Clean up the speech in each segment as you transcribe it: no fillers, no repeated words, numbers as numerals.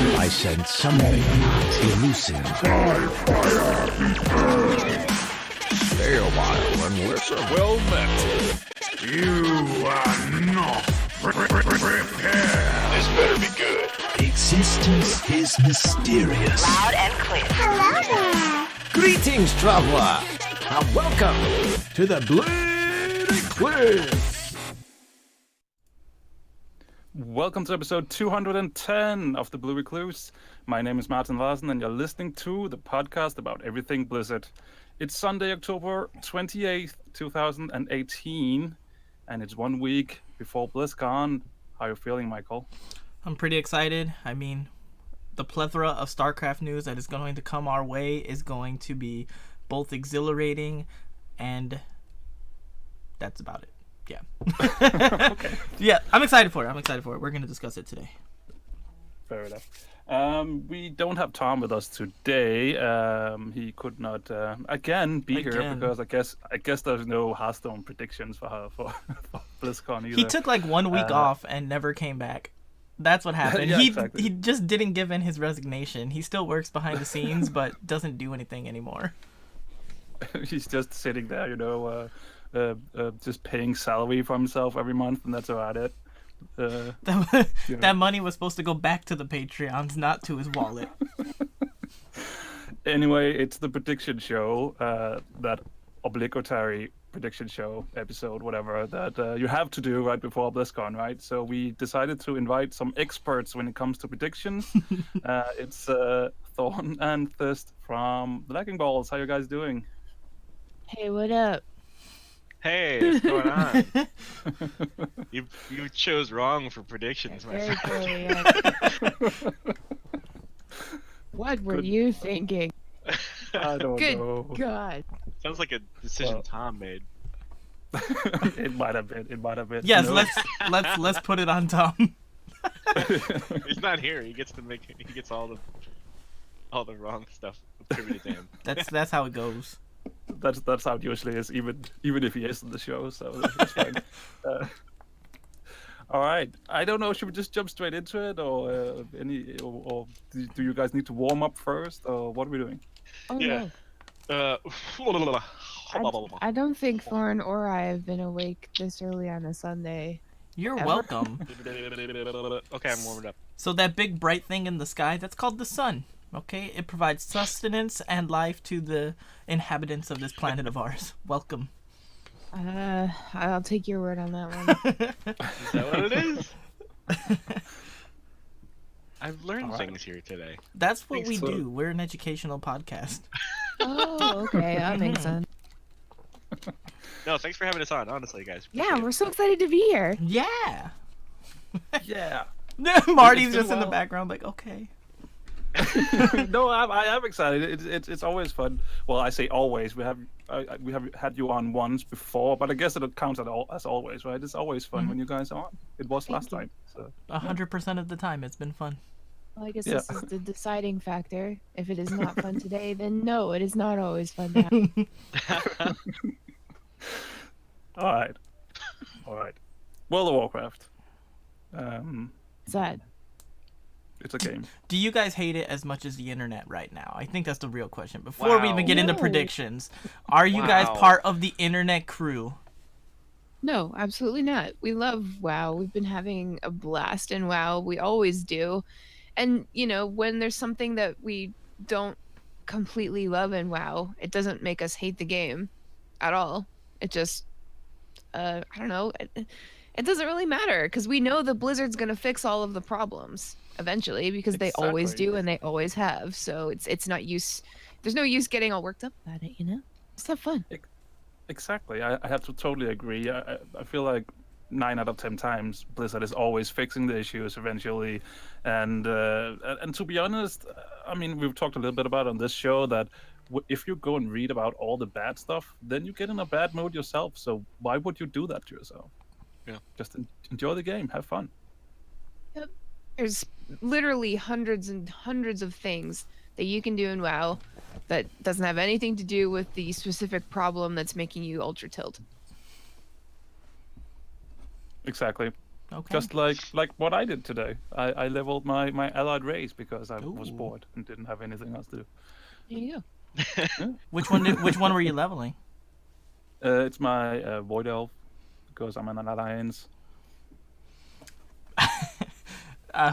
I sense something elusive. Stay a while and listen. Well met. You are not prepared. This better be good. Existence is mysterious. Loud and clear. Hello there. Greetings, traveler, and welcome to the Recluse. Welcome to episode 210 of the Blue Recluse. My name is Martin Larsen, and you're listening to the podcast about everything Blizzard. It's Sunday, October 28th, 2018, and it's 1 week before BlizzCon. How are you feeling, Michael? I'm pretty excited. I mean, the plethora of Starcraft news that is going to come our way is going to be both exhilarating and that's about it. Yeah. Okay. Yeah, I'm excited for it. We're going to discuss it today. Fair enough. We don't have Tom with us today. He could not again be here because I guess there's no Hearthstone predictions for BlizzCon either. He took like 1 week off and never came back. That's what happened. Exactly. He just didn't give in his resignation. He still works behind the scenes, but doesn't do anything anymore. He's just sitting there, just paying salary for himself every month, and that's about it. That money was supposed to go back to the Patreons, not to his wallet. Anyway, it's the prediction show, that obligatory prediction show episode, whatever, that you have to do right before BlizzCon, right? So we decided to invite some experts when it comes to predictions. It's Thorn and Thyst from the Lacking Balls. How you guys doing? Hey, what up? Hey, what's going on? You chose wrong for predictions, my Very friend. poorly. What were you thinking? I don't Good know. God. Sounds like a decision Tom made. It might have been. Yes, No. let's put it on Tom. He's not here. He gets all the wrong stuff attributed to him. That's how it goes. That's how it usually is, even if he is in the show. So that's fine. All right. I don't know. Should we just jump straight into it, or do you guys need to warm up first, or what are we doing? Oh, Yeah. no. I don't think Thorn or I have been awake this early on a Sunday. You're Ever? welcome. Okay, I'm warming up. So that big bright thing in the sky, that's called the sun. Okay? It provides sustenance and life to the inhabitants of this planet of ours. Welcome. I'll take your word on that one. Is that what it is? I've learned things here today. That's what we so. do. We're an educational podcast. Oh, okay. That makes sense. No, thanks for having us on, honestly, guys. Yeah, we're so excited to be here. Yeah. Yeah. Marty's It's been just a in the while. background like, okay. No, I am excited. It's always fun. Well, I say always. We have had you on once before, but I guess it counts as always, right? It's always fun when you guys are on. It was last time. So 100% of the time, it's been fun. Well, I guess Yeah. this is the deciding factor. If it is not fun today, then no, it is not always fun to have. all right. World of Warcraft. What's that? It's a game. Do you guys hate it as much as the internet right now? I think that's the real question. Before we even get into No. predictions, are you guys Wow. part of the internet crew? No, absolutely not. We love WoW. We've been having a blast in WoW. We always do. And, when there's something that we don't completely love in WoW, it doesn't make us hate the game at all. It just, I don't know. It doesn't really matter because we know the Blizzard's going to fix all of the problems eventually because they always Exactly. do and they always have. So it's not use. There's no use getting all worked up about it, Just have fun. Exactly. I have to totally agree. I feel like 9 out of 10 times Blizzard is always fixing the issues eventually, and to be honest, I mean, we've talked a little bit about on this show that if you go and read about all the bad stuff, then you get in a bad mood yourself. So why would you do that to yourself? Yeah. Just enjoy the game, have fun. There's literally hundreds and hundreds of things that you can do in WoW that doesn't have anything to do with the specific problem that's making you ultra tilt. Exactly. Okay. Just like what I did today. I leveled my allied race because I was Ooh. bored and didn't have anything else to do. There you go. Which one were you leveling? It's my Void Elf because I'm in an alliance.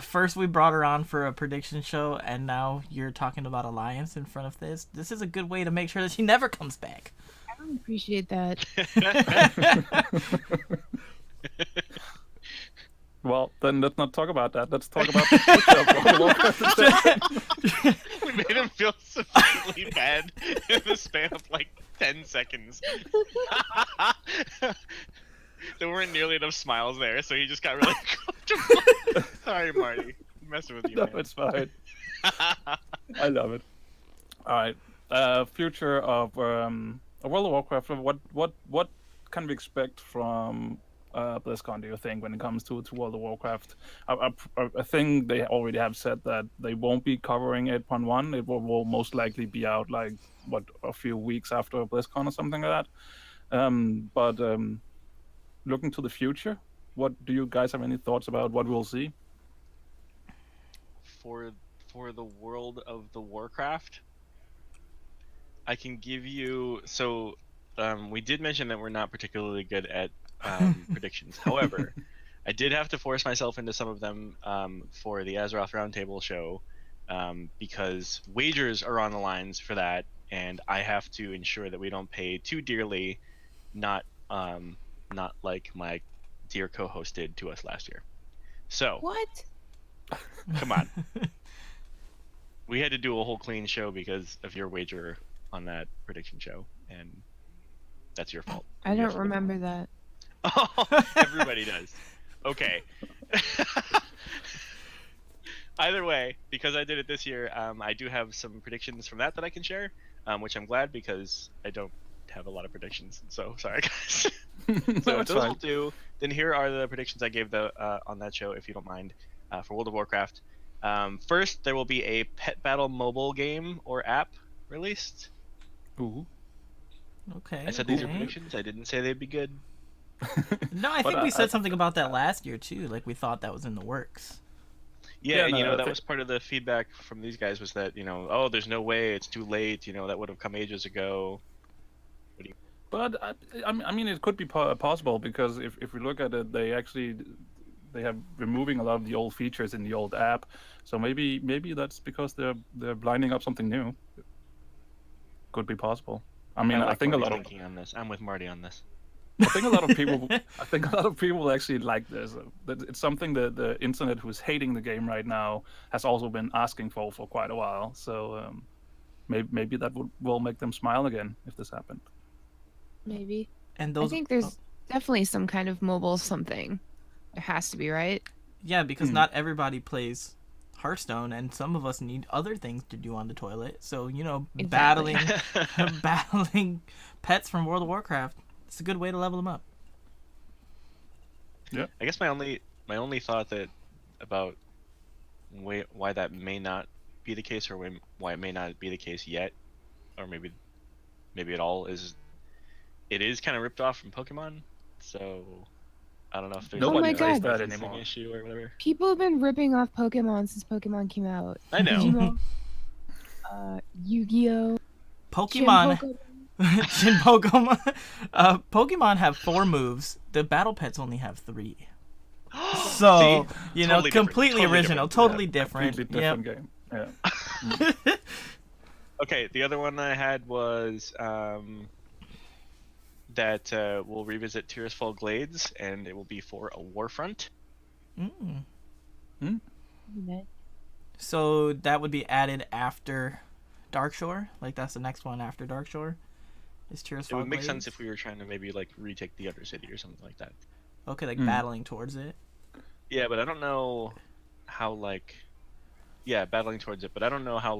First we brought her on for a prediction show, and now you're talking about Alliance in front of this. This is a good way to make sure that she never comes back. I don't appreciate that. Well, then let's not talk about that. Let's talk about the future of World of Warcraft instead. We made him feel sufficiently bad in the span of like 10 seconds. There weren't nearly enough smiles there, so he just got really comfortable. Sorry, Marty. I'm messing with you, No, man. it's fine. I love it. All right. Future of World of Warcraft. What can we expect from BlizzCon? Do you think when it comes to World of Warcraft? I think they already have said that they won't be covering 8.1. It will most likely be out like a few weeks after BlizzCon or something like that. But looking to the future, what do you guys have any thoughts about what we'll see? For the world of the Warcraft, I can give you. So, we did mention that we're not particularly good at predictions. However, I did have to force myself into some of them for the Azeroth Roundtable show because wagers are on the lines for that, and I have to ensure that we don't pay too dearly, not like my dear co-host did to us last year. So What? come on. We had to do a whole clean show because of your wager on that prediction show, and that's your fault. I You have don't to- remember that. Oh, everybody does. Okay. Either way, because I did it this year, I do have some predictions from that I can share, which I'm glad because I don't have a lot of predictions. So sorry, guys. So if those will do, then here are the predictions I gave on that show, if you don't mind, for World of Warcraft. First, there will be a Pet Battle mobile game or app released. Ooh. Okay. I said these are okay. predictions. I didn't say they'd be good. No, I But think we I said something about that last year too. Like we thought that was in the works. Yeah, Yeah, and no, I that think- was part of the feedback from these guys was that, oh, there's no way, it's too late, that would have come ages ago. But I mean, it could be possible because if we look at it, they have removing a lot of the old features in the old app. So maybe that's because they're lining up something new. Could be possible. I mean, I think a lot of thinking on this. I'm with Marty on this. I think a lot of people actually like this. It's something that the internet, who's hating the game right now, has also been asking for quite a while. So maybe that will make them smile again if this happened. Maybe. And I those think there's definitely some kind of mobile something. There has to be, right? yeah, because not everybody plays Hearthstone, and some of us need other things to do on the toilet. So Exactly. battling pets from World of Warcraft. It's a good way to level them up. I guess my only thought about why that may not be the case, or why it may not be the case yet, or maybe at all, is it is kind of ripped off from Pokemon. So I don't know if there's Oh my a God. that licensing anymore. issue or whatever. People have been ripping off Pokemon since Pokemon came out. I know. Digimon, Yu-Gi-Oh, Pokemon. Shin Shin Pokemon. Pokemon have 4 moves. The battle pets only have 3. So See? Totally different. completely Totally original, different. totally Yeah, different. Completely Yep. different game. Yeah. Okay, the other one I had was that we'll revisit Tears Fall Glades, and it will be for a Warfront. So that would be added after Darkshore. Like that's the next one after Darkshore. Is Tears It Fall would make Glades? sense if we were trying to maybe like retake the Undercity or something like that. Okay, like battling towards it. Yeah, but I don't know how battling towards it, but I don't know how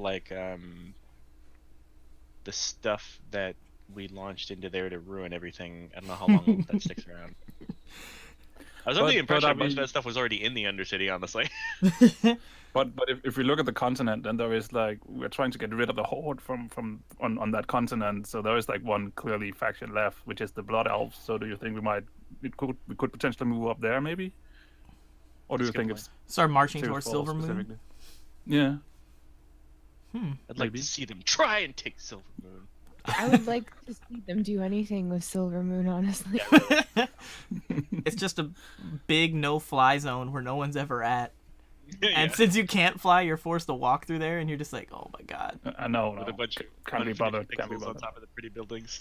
the stuff that we launched into there to ruin everything. I don't know how long that sticks around. I was under the impression that most of that stuff was already in the Undercity, honestly. But if we look at the continent, then there is we're trying to get rid of the horde from on that continent. So there is one clearly faction left, which is the Blood Elves. So do you think we could potentially move up there maybe? Or do you That's a good think point. it's Start marching Tears towards Fall Silver Moon. specifically? Yeah. I'd like Maybe. to see them try and take Silver Moon. I would like to see them do anything with Silver Moon, honestly. It's just a big no-fly zone where no one's ever at. Yeah. And since you can't fly, you're forced to walk through there, and you're just like, oh my god. I know. With a bunch of Can't be unfinished bothered. Can't be pixels on bothered. top of the pretty buildings.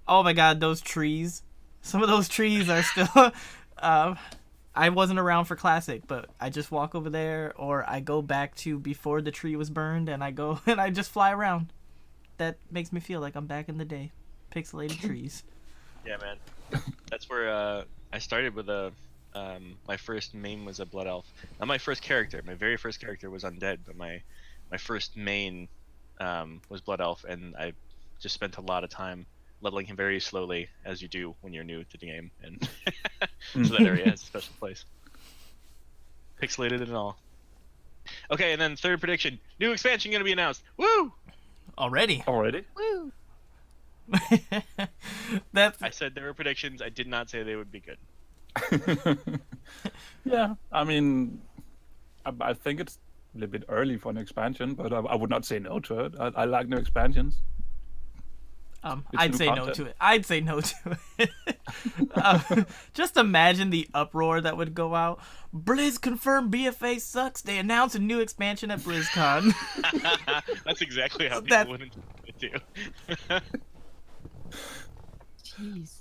Oh my god, those trees. Some of those trees are still... I wasn't around for Classic, but I just walk over there, or I go back to before the tree was burned, and I go and I just fly around. That makes me feel like I'm back in the day. Pixelated trees. Yeah, man. That's where I started with a. My first main was a Blood Elf. Not my first character. My very first character was Undead, but my first main was Blood Elf, and I just spent a lot of time leveling him very slowly, as you do when you're new to the game, and so that area has a special place. Pixelated and all. Okay, and then third prediction: new expansion gonna be announced. Woo! Already? Already? Woo! That's I said there were predictions. I did not say they would be good. Yeah. I mean, I think it's a little bit early for an expansion, but I would not say no to it. I like new expansions. I'd new say no content. to it. I'd say no to it. Just imagine the uproar that would go out. Blizz confirmed BFA sucks. They announced a new expansion at BlizzCon. That's exactly how That- people would enjoy it too. Jeez.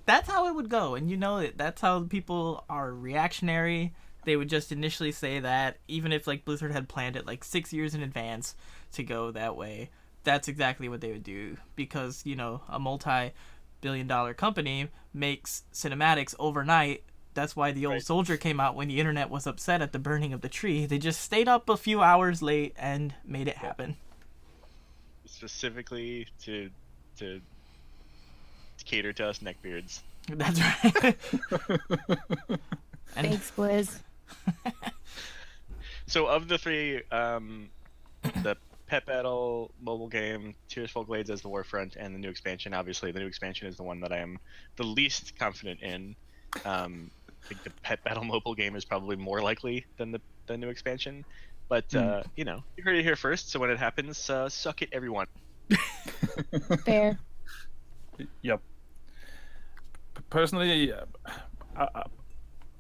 That's how it would go, and you know it. That's how people are reactionary. They would just initially say that, even if like Blizzard had planned it like 6 years in advance to go that way. That's exactly what they would do, because you know a multi-billion-dollar company makes cinematics overnight. That's why the old soldier came out when the internet was upset at the burning of the tree. They just stayed up a few hours late and made it happen. Specifically to cater to us neckbeards. That's right. And Thanks, Blizz. So of the three, the Pet Battle mobile game, Tearsfall Glades as the Warfront, and the new expansion, obviously the new expansion is the one that I am the least confident in. I think the Pet Battle mobile game is probably more likely than the new expansion. But, you know, you heard it here first, so when it happens, suck it, everyone. Fair. Yep. Personally,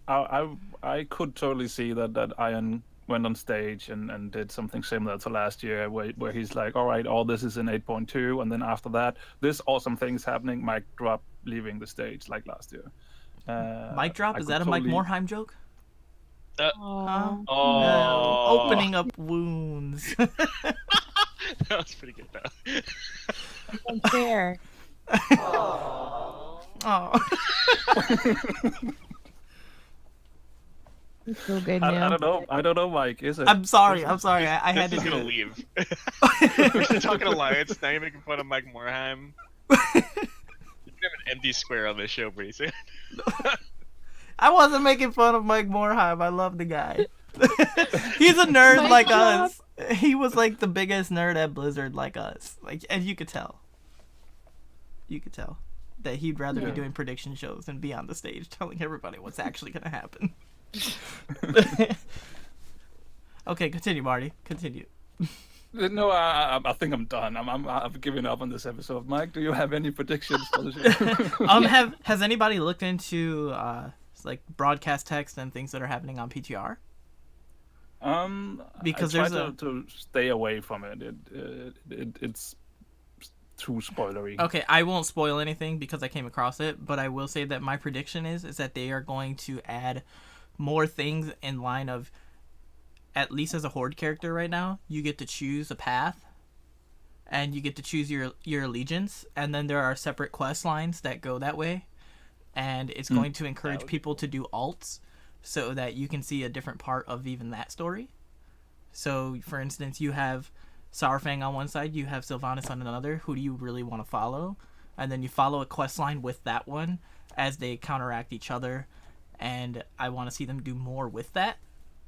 I could totally see that Iron went on stage and did something similar to last year, where he's like, all right, all this is in 8.2, and then after that, this awesome thing's happening, mic drop, leaving the stage like last year. mic drop? I Is could that a Mike totally- Morheim joke? Aw. Oh, Opening up wounds. That was pretty good, though. Unfair. Oh. I feel good I now. don't know. I don't know, Mike. Is it? I'm sorry. I had This to is do gonna it. leave. We're talking Alliance, now you're making fun of Mike Morheim. You're gonna have an empty square on this show pretty soon. I wasn't making fun of Mike Morheim. I love the guy. He's a nerd Mic like drop. us. He was like the biggest nerd at Blizzard like us. Like, and you could tell. You could tell that he'd rather be Yeah. doing prediction shows than be on the stage telling everybody what's actually gonna happen. Okay, continue, Marty. Continue. No, I think I'm done. I've given up on this episode. Mike, do you have any predictions for the show? Has anybody looked into like broadcast text and things that are happening on PTR? Because I try there's to stay away from it. It's too spoilery. Okay, I won't spoil anything because I came across it, but I will say that my prediction is that they are going to add more things in line of, at least as a Horde character right now, you get to choose a path, and you get to choose your allegiance, and then there are separate quest lines that go that way, and it's going to encourage people to do alts, so that you can see a different part of even that story. So, for instance, you have Sourfang on one side, you have Sylvanas on another. Who do you really want to follow? And then you follow a quest line with that one as they counteract each other. And I want to see them do more with that.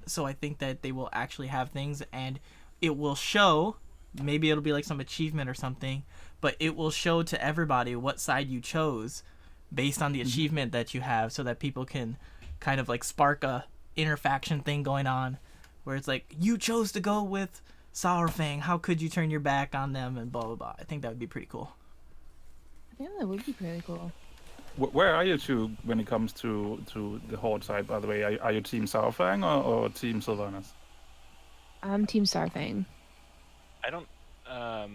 So I think that they will actually have things, and it will show, maybe it'll be like some achievement or something, but it will show to everybody what side you chose based on the achievement that you have, so that people can kind of like spark a interfaction thing going on, where it's like, you chose to go with Sourfang, how could you turn your back on them, and blah blah blah. I think that would be pretty cool. Yeah, that would be pretty cool. Where are you two when it comes to the Horde side, by the way? Are you Team Sourfang or Team Sylvanas? I'm Team Starfang. I don't. I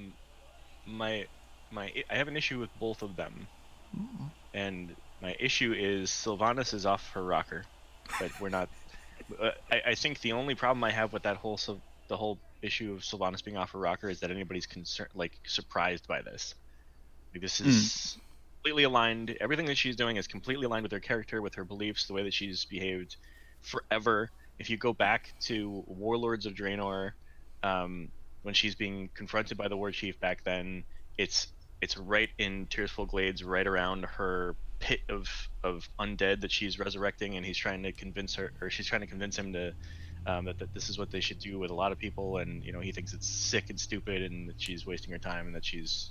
have an issue with both of them, and my issue is Sylvanas is off her rocker, but we're not. I think the only problem I have with that the whole issue of Sylvanas being off her rocker is that anybody's surprised by this. Like, this is completely aligned. Everything that she's doing is completely aligned with her character, with her beliefs, the way that she's behaved forever. If you go back to Warlords of Draenor, when she's being confronted by the War Chief back then, it's right in Tearsful Glades, right around her pit of undead that she's resurrecting, and he's trying to convince her, or she's trying to convince him to that this is what they should do with a lot of people, and he thinks it's sick and stupid, and that she's wasting her time, and that she's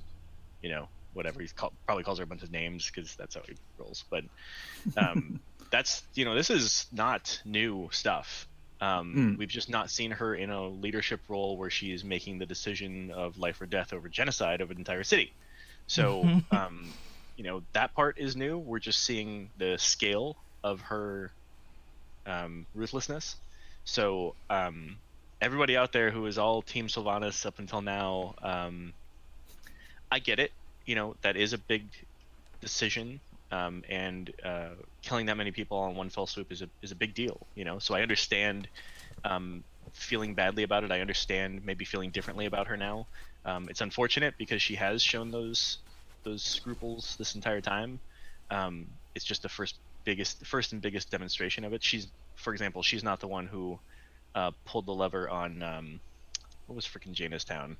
whatever, probably calls her a bunch of names because that's how he rolls. But that's this is not new stuff. We've just not seen her in a leadership role where she's making the decision of life or death over genocide of an entire city. So that part is new. We're just seeing the scale of her ruthlessness. So everybody out there who is all Team Sylvanas up until now, I get it. That is a big decision, and killing that many people on one fell swoop is a big deal. So I understand feeling badly about it. I understand maybe feeling differently about her now. It's unfortunate because she has shown those scruples this entire time. It's just the first and biggest demonstration of it. For example, she's not the one who pulled the lever on what was freaking Jaina's town?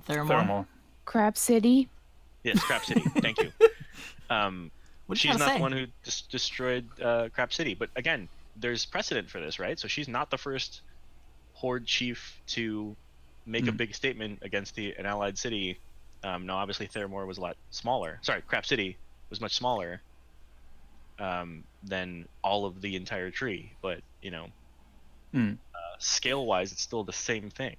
Theramore. Crap City. Yes, Crap City. Thank you. She's not the one who destroyed Crap City. But again, there's precedent for this, right? So she's not the first Horde chief to make a big statement against an allied city. Now, obviously, Theramore was a lot smaller. Sorry, Crap City was much smaller than all of the entire tree. But, scale-wise, it's still the same thing.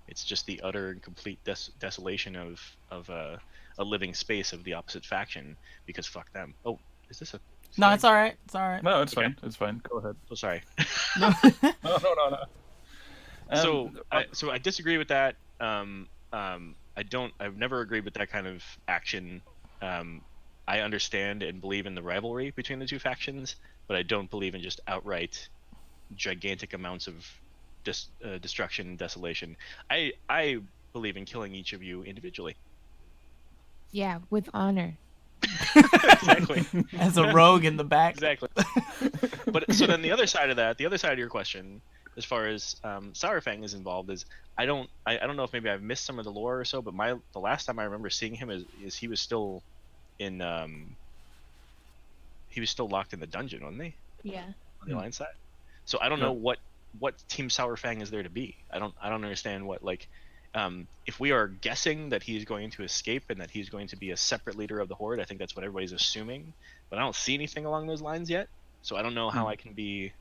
It's just the utter and complete desolation of a living space of the opposite faction, because fuck them. Oh, is this a... No, it's all right. It's all right. No, it's fine. It's fine. Go ahead. Oh, sorry. No. So I disagree with that. I've never agreed with that kind of action. I understand and believe in the rivalry between the two factions, but I don't believe in just outright gigantic amounts of destruction and desolation. I believe in killing each of you individually. Yeah, with honor. Exactly. As a rogue in the back. Exactly. But so then the other side of your question, as far as Sourfang is involved, is I don't know if maybe I've missed some of the lore or so, but the last time I remember seeing him is he was still in he was still locked in the dungeon, wasn't he? Yeah. On the Alliance side. So I don't know what Team Sourfang is there to be. I don't understand what, if we are guessing that he's going to escape and that he's going to be a separate leader of the Horde, I think that's what everybody's assuming. But I don't see anything along those lines yet. So I don't know how I can be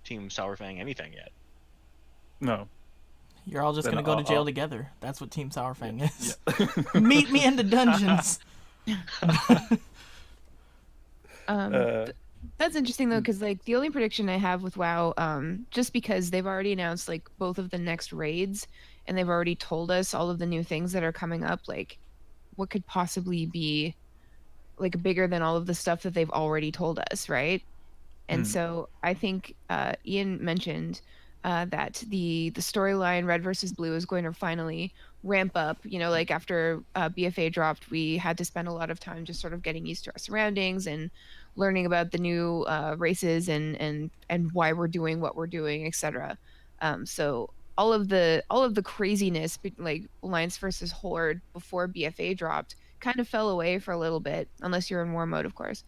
Team Sourfang anything yet. No. You're all just going to go to jail together. That's what Team Sourfang is. Yeah. Meet me in the dungeons. That's interesting though, because the only prediction I have with WoW, just because they've already announced both of the next raids, and they've already told us all of the new things that are coming up, what could possibly be bigger than all of the stuff that they've already told us, right? And so I think Ian mentioned that the storyline Red versus Blue is going to finally ramp up. After BFA dropped, we had to spend a lot of time just sort of getting used to our surroundings and learning about the new races and why we're doing what we're doing, etc. So all of the craziness, Alliance versus Horde before BFA dropped, kind of fell away for a little bit, unless you're in war mode, of course.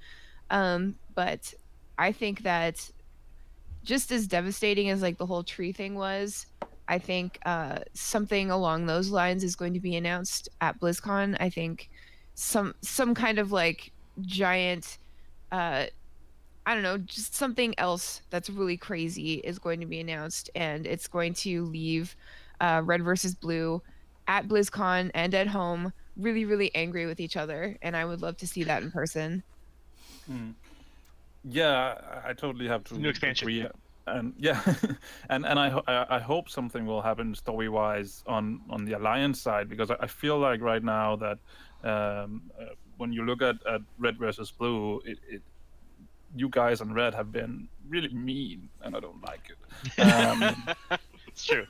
But I think that just as devastating as the whole tree thing was, I think something along those lines is going to be announced at BlizzCon. I think some kind of giant I don't know, just something else that's really crazy is going to be announced, and it's going to leave Red versus Blue at BlizzCon and at home really, really angry with each other, and I would love to see that in person. Yeah, I totally have to New expansion. agree. And yeah, and I hope something will happen story wise on the alliance side, because I feel like right now that when you look at Red versus Blue, you guys on Red have been really mean, and I don't like it. It's true.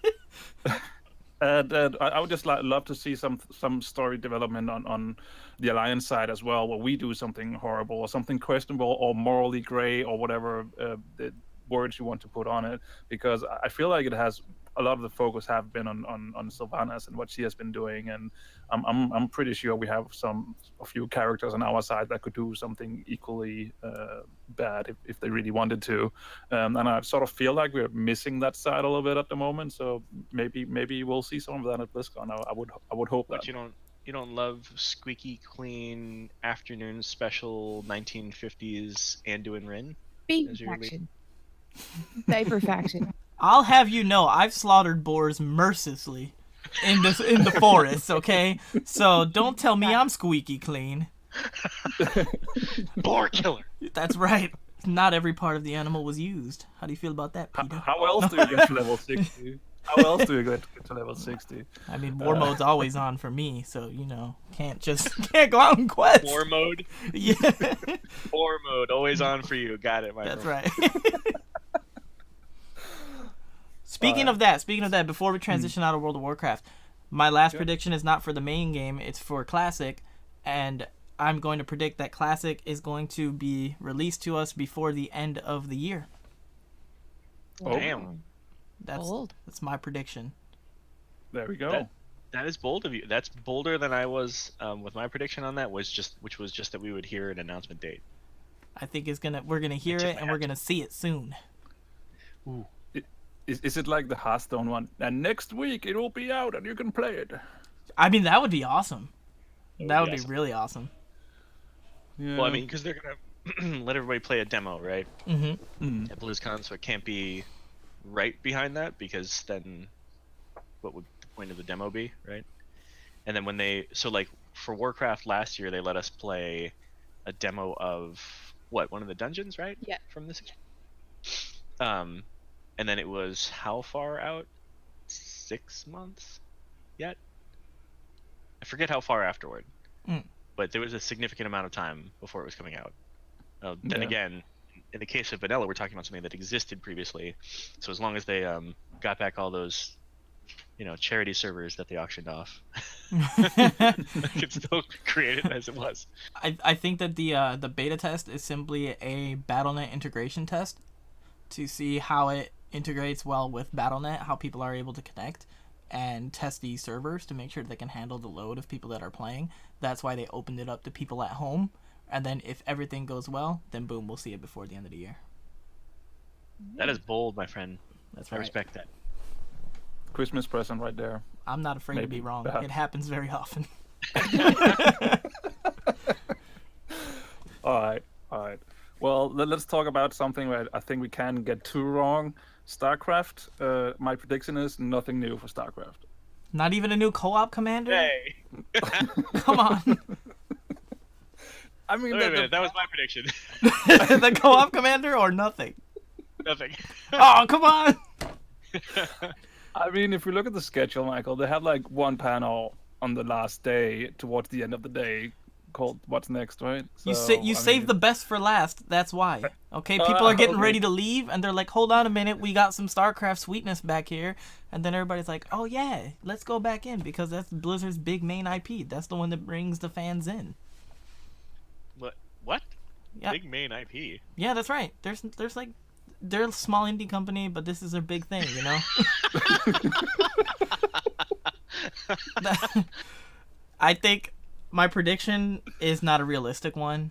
And I would just love to see some story development on the alliance side as well, where we do something horrible or something questionable or morally gray or whatever the words you want to put on it, because I feel like it has a lot of the focus have been on Sylvanas and what she has been doing, and I'm pretty sure we have a few characters on our side that could do something equally bad if they really wanted to, and I sort of feel like we're missing that side a little bit at the moment. So maybe we'll see some of that at BlizzCon. I would hope that. But you don't love squeaky clean afternoon special 1950s Anduin Rin? Baby As your lead? faction. Diaper faction. I'll have you know, I've slaughtered boars mercilessly in the forest, okay? So don't tell me I'm squeaky clean. Boar killer. That's right. Not every part of the animal was used. How do you feel about that, Peter? How else do you get to level 60? How else do you get to level 60? I mean, war mode's always on for me, so can't go out and quest. War mode. Yeah, War mode always on for you. Got it, my that's friend. right. Speaking of that, before we transition out of World of Warcraft, my last prediction is not for the main game; it's for Classic, and I'm going to predict that Classic is going to be released to us before the end of the year. Oh. Damn. That's my prediction. There we go. That is bold of you. That's bolder than I was with my prediction on that, which was just that we would hear an announcement date. I think we're gonna hear it and we're gonna see it soon. Ooh. Is it like the Hearthstone one? And next week it will be out and you can play it. I mean, that would be awesome. That would be awesome. really awesome. Yeah. Well, I mean, because they're gonna let everybody play a demo, right? Mm-hmm. At BlizzCon, so it can't be right behind that, because then what would the point of the demo be, right? And then like for Warcraft last year, they let us play a demo of one of the dungeons, right? Yeah. From this. And then it was how far out? 6 months yet? I forget how far afterward. But there was a significant amount of time before it was coming out. Then again, in the case of vanilla, we're talking about something that existed previously. So as long as they got back all those, charity servers that they auctioned off, they could still create it as it was. I think that the beta test is simply a BattleNet integration test to see how it integrates well with BattleNet, how people are able to connect and test these servers to make sure they can handle the load of people that are playing. That's why they opened it up to people at home. And then if everything goes well, then boom, we'll see it before the end of the year. That is bold, my friend. That's I right. respect that. Christmas present right there. I'm not afraid to Maybe be wrong. bad. It happens very often. All right. Well, let's talk about something that I think we can get too wrong. Starcraft. My prediction is nothing new for Starcraft. Not even a new co-op commander? Hey! Come on. I mean, Wait a minute, that was my prediction. The co-op commander or nothing? Nothing. Oh, come on. I mean, if we look at the schedule, Michael, they have like one panel on the last day towards the end of the day called "What's Next," right? You save the best for last. That's why. Okay, people are getting ready to leave, and they're like, "Hold on a minute, we got some StarCraft sweetness back here." And then everybody's like, "Oh yeah, let's go back in because that's Blizzard's big main IP. That's the one that brings the fans in." What? Yeah. Big main IP. Yeah, that's right. There's like, they're a small indie company, but this is their big thing, you know. I think my prediction is not a realistic one.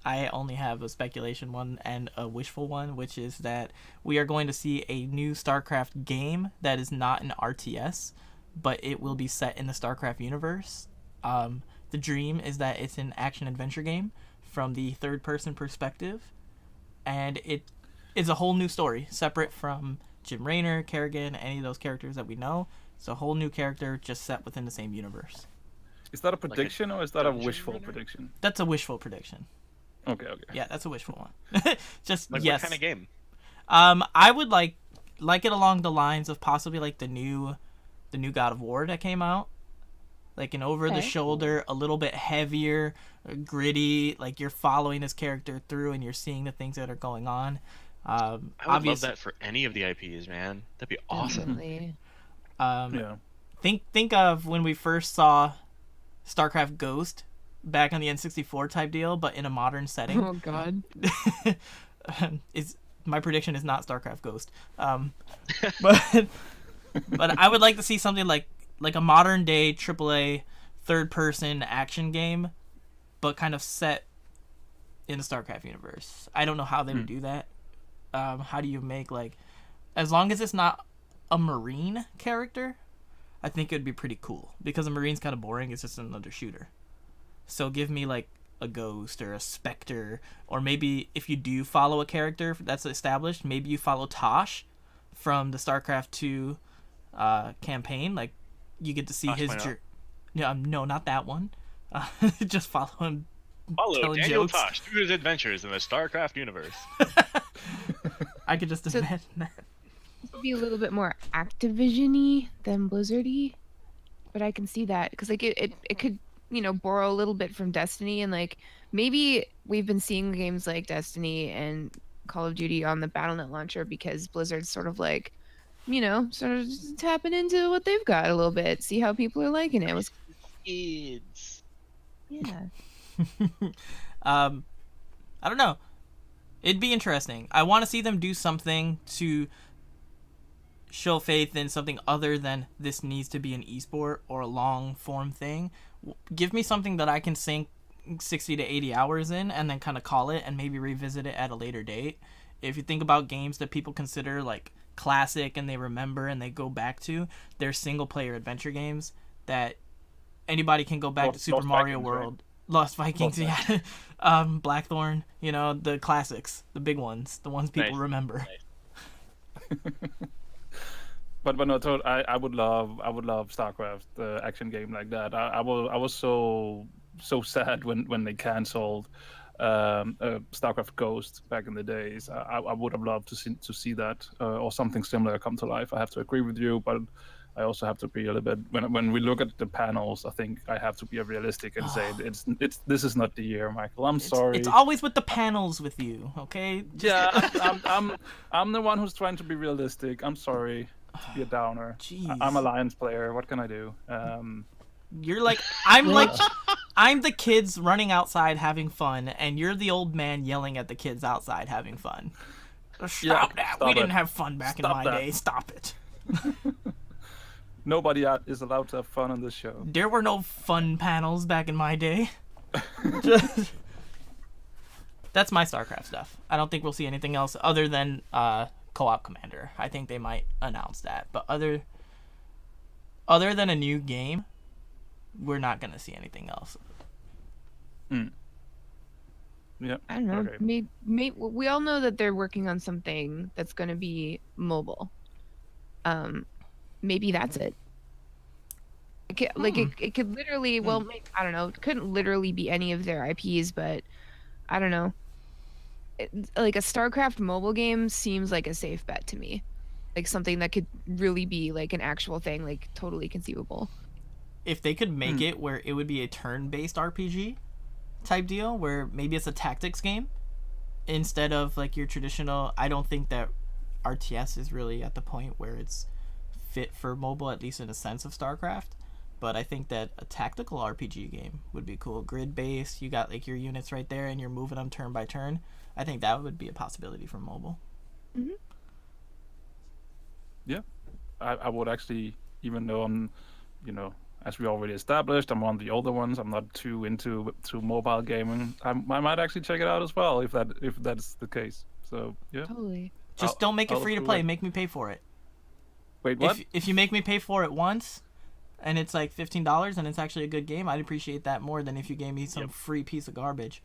I only have a speculation one and a wishful one, which is that we are going to see a new StarCraft game that is not an RTS, but it will be set in the StarCraft universe. The dream is that it's an action-adventure game from the third-person perspective, and it is a whole new story, separate from Jim Raynor, Kerrigan, any of those characters that we know. It's a whole new character just set within the same universe. Is that a prediction or is that a dungeon wishful runner? prediction? That's a wishful prediction. Okay. Yeah, that's a wishful one. Just Like yes. what kind of game? I would like it along the lines of possibly like the new God of War that came out. Like an over the shoulder, a little bit heavier, gritty, like you're following this character through and you're seeing the things that are going on. I would love that for any of the IPs, man. That'd be awesome. Definitely. Yeah. Think of when we first saw StarCraft Ghost back on the N64 type deal, but in a modern setting. Oh God. My prediction is not StarCraft Ghost. But I would like to see something like a modern day AAA third person action game, but kind of set in the StarCraft universe. I don't know how they would do that. How do you make as long as it's not a Marine character, I think it would be pretty cool, because a Marine's kind of boring. It's just another shooter. So give me a Ghost or a Spectre, or maybe if you do follow a character that's established, maybe you follow Tosh from the StarCraft 2 campaign. Like you get to see his no, not that one. Just follow him. Follow telling Daniel jokes. Tosh through his adventures in the StarCraft universe. I could just imagine that. This would be a little bit more Activision-y than Blizzard-y, but I can see that because it could borrow a little bit from Destiny, and maybe we've been seeing games like Destiny and Call of Duty on the BattleNet launcher because Blizzard's sort of sort of just tapping into what they've got a little bit, see how people are liking it. Kids. Yeah. I don't know. It'd be interesting. I want to see them do something to show faith in something other than this needs to be an esport or a long form thing. Give me something that I can sink 60 to 80 hours in and then kind of call it and maybe revisit it at a later date. If you think about games that people consider classic and they remember and they go back to, they're single player adventure games that anybody can go back to. Super Mario World, right? Lost Vikings, yeah. Blackthorn, the classics, the big ones, the ones people remember. Nice. But no, I would love StarCraft action game like that. I was so sad when they canceled StarCraft Ghost back in the days. I would have loved to see that or something similar come to life. I have to agree with you, but I also have to be a little bit when we look at the panels. I think I have to be realistic and say this is not the year, Michael. I'm sorry. It's always with the panels with you, okay? I'm the one who's trying to be realistic. I'm sorry. To be a downer. Jeez. I'm a Lions player. What can I do? You're I'm the kids running outside having fun, and you're the old man yelling at the kids outside having fun. Stop that. We didn't have fun back in my day. Stop it. Nobody is allowed to have fun on this show. There were no fun panels back in my day. That's my StarCraft stuff. I don't think we'll see anything else other than Co-op Commander. I think they might announce that, but other than a new game, we're not gonna see anything else. Yeah, I don't know. Okay. We all know that they're working on something that's going to be mobile. Maybe that's it. It could literally. Well, I don't know. It couldn't literally be any of their IPs, but I don't know. A StarCraft mobile game seems like a safe bet to me. Something that could really be an actual thing, totally conceivable. If they could make it where it would be a turn-based RPG type deal, where maybe it's a tactics game instead of your traditional. I don't think that RTS is really at the point where it's fit for mobile, at least in a sense of StarCraft. But I think that a tactical RPG game would be cool. Grid-based, you got your units right there and you're moving them turn by turn. I think that would be a possibility for mobile. Mm-hmm. Yeah, I would actually, even though I'm, as we already established, I'm one of the older ones. I'm not too into mobile gaming. I might actually check it out as well if that's the case. So yeah. Totally. Just don't make it free to play. Make me pay for it. Wait, what? If you make me pay for it once, and it's $15 and it's actually a good game, I'd appreciate that more than if you gave me some free piece of garbage.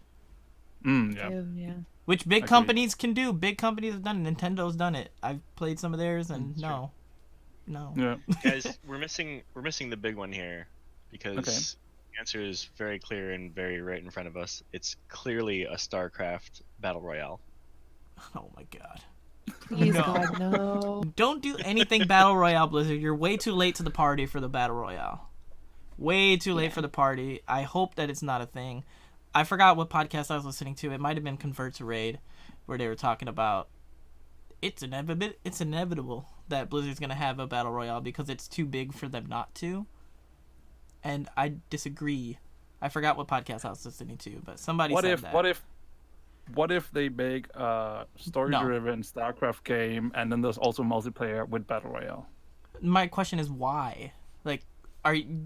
Yeah. Yeah. Which big Agreed. companies can do. Big companies have done it. Nintendo's done it. I've played some of theirs, and no. Yeah. Guys, we're missing the big one here, because the answer is very clear and very right in front of us. It's clearly a StarCraft battle royale. Oh my god. Please, No. God, no. Don't do anything battle royale, Blizzard. You're way too late to the party for the battle royale. Way too late for the party. I hope that it's not a thing. I forgot what podcast I was listening to. It might have been Convert to Raid, where they were talking about it's inevitable that Blizzard's gonna have a battle royale because it's too big for them not to. And I disagree. I forgot what podcast I was listening to, but somebody said that. What if they make a story-driven StarCraft game, and then there's also multiplayer with battle royale? My question is why? Like,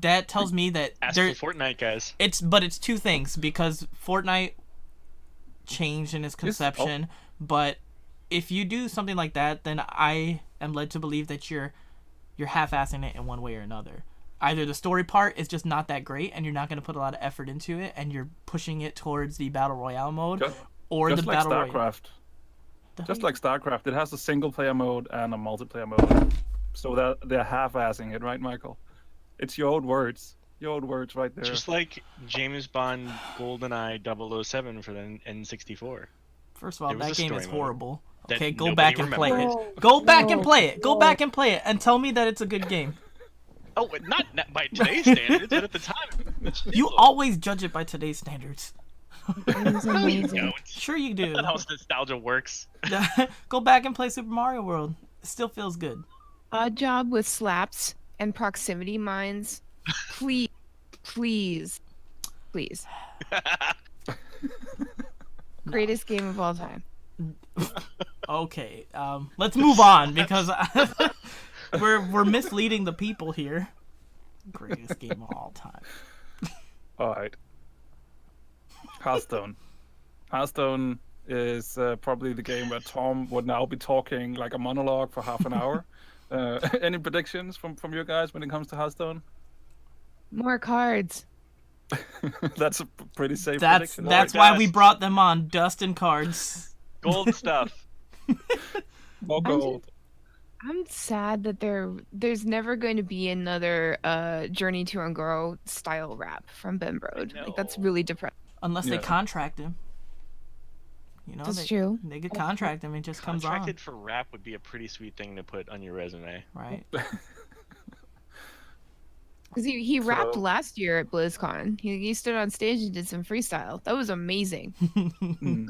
that tells me that Ask for Fortnite, guys. It's two things, because Fortnite changed in its conception, but if you do something like that, then I am led to believe that you're half-assing it in one way or another. Either the story part is just not that great, and you're not going to put a lot of effort into it, and you're pushing it towards the battle royale mode, or just the like battle StarCraft. royale. Just like StarCraft, it has a single-player mode and a multiplayer mode, so that they're half-assing it, right, Michael? It's your old words. Your old words right there. Just like James Bond GoldenEye 007 for the N64. First of all, There was that a game is story mode horrible. that Okay, go nobody back and play remembers. it. Go back and play it. Go back and play it, and tell me that it's a good game. Oh, not by today's standards, but at the time. You always judge it by today's standards. It was No, you amazing. don't. Sure you do. That's how nostalgia works. Go back and play Super Mario World. It still feels good. Odd Job with slaps and proximity mines. Please. Greatest game of all time. Okay, let's move on because we're misleading the people here. Greatest game of all time. All right. Hearthstone. Hearthstone is probably the game where Tom would now be talking like a monologue for half an hour. Any predictions from you guys when it comes to Hearthstone? More cards. That's a pretty safe That's prediction. why we brought them on. Dust and cards. Gold stuff. More gold. I'm sad that there's never going to be another Journey to Ungoro style rap from Ben Brode. Like, that's really depressing. Unless they Yeah. contract him. You know, That's true. They could contract him and it just comes on. Contracted for rap would be a pretty sweet thing to put on your resume. Right? Because he rapped So- last year at BlizzCon. He stood on stage and did some freestyle. That was amazing. Mm.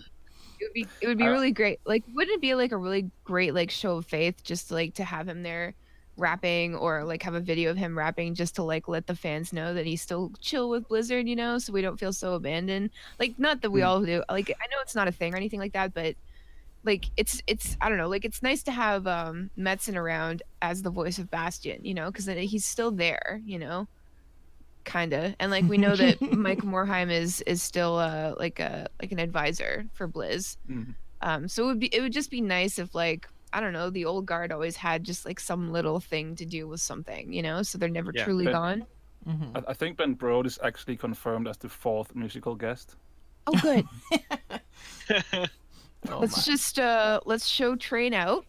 It would be really great. Like, wouldn't it be like a really great like show of faith just like to have him there rapping, or like have a video of him rapping just to like let the fans know that he's still chill with Blizzard, you know, so we don't feel so abandoned. Like, not that we all do. Like, I know it's not a thing or anything like that, but like it's I don't know, like it's nice to have Metzen around as the voice of Bastion, you know, because he's still there, you know, kind of. And like we know that Mike Morheim is still like an advisor for Blizz. Mhm. So it would just be nice if, like, I don't know, the old guard always had just like some little thing to do with something, you know, so they're never Yeah. truly But- gone. I think Ben Brode is actually confirmed as the 4th musical guest. Oh, good. Oh, Let's show Train out.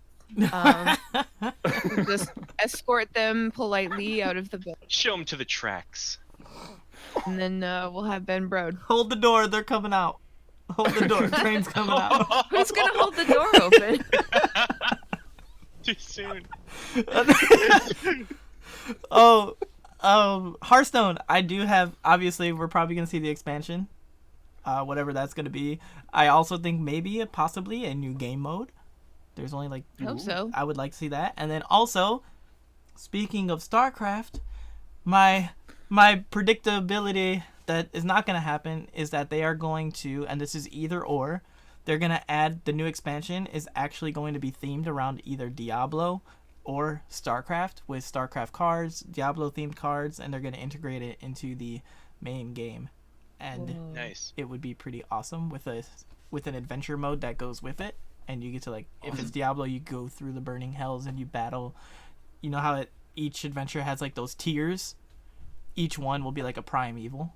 Just escort them politely out of the boat, Show them to the tracks. and then we'll have Ben Brode. Hold the door, they're coming out. Hold the door, train's coming out. Who's gonna hold the door open? Too soon. Hearthstone. I do have, obviously, we're probably going to see the expansion. Whatever that's going to be. I also think possibly a new game mode. There's only like... Hope so. I would like to see that. And then also, speaking of StarCraft, my predictability that is not going to happen is that they are going to, and this is either or, they're going to add, the new expansion is actually going to be themed around either Diablo or StarCraft, with StarCraft cards, Diablo themed cards, and they're going to integrate it into the main game. And Nice. it would be pretty awesome with an adventure mode that goes with it. And you get to, like, if it's Diablo, you go through the burning hells and you battle. You know how each adventure has like those tiers? Each one will be like a primeval.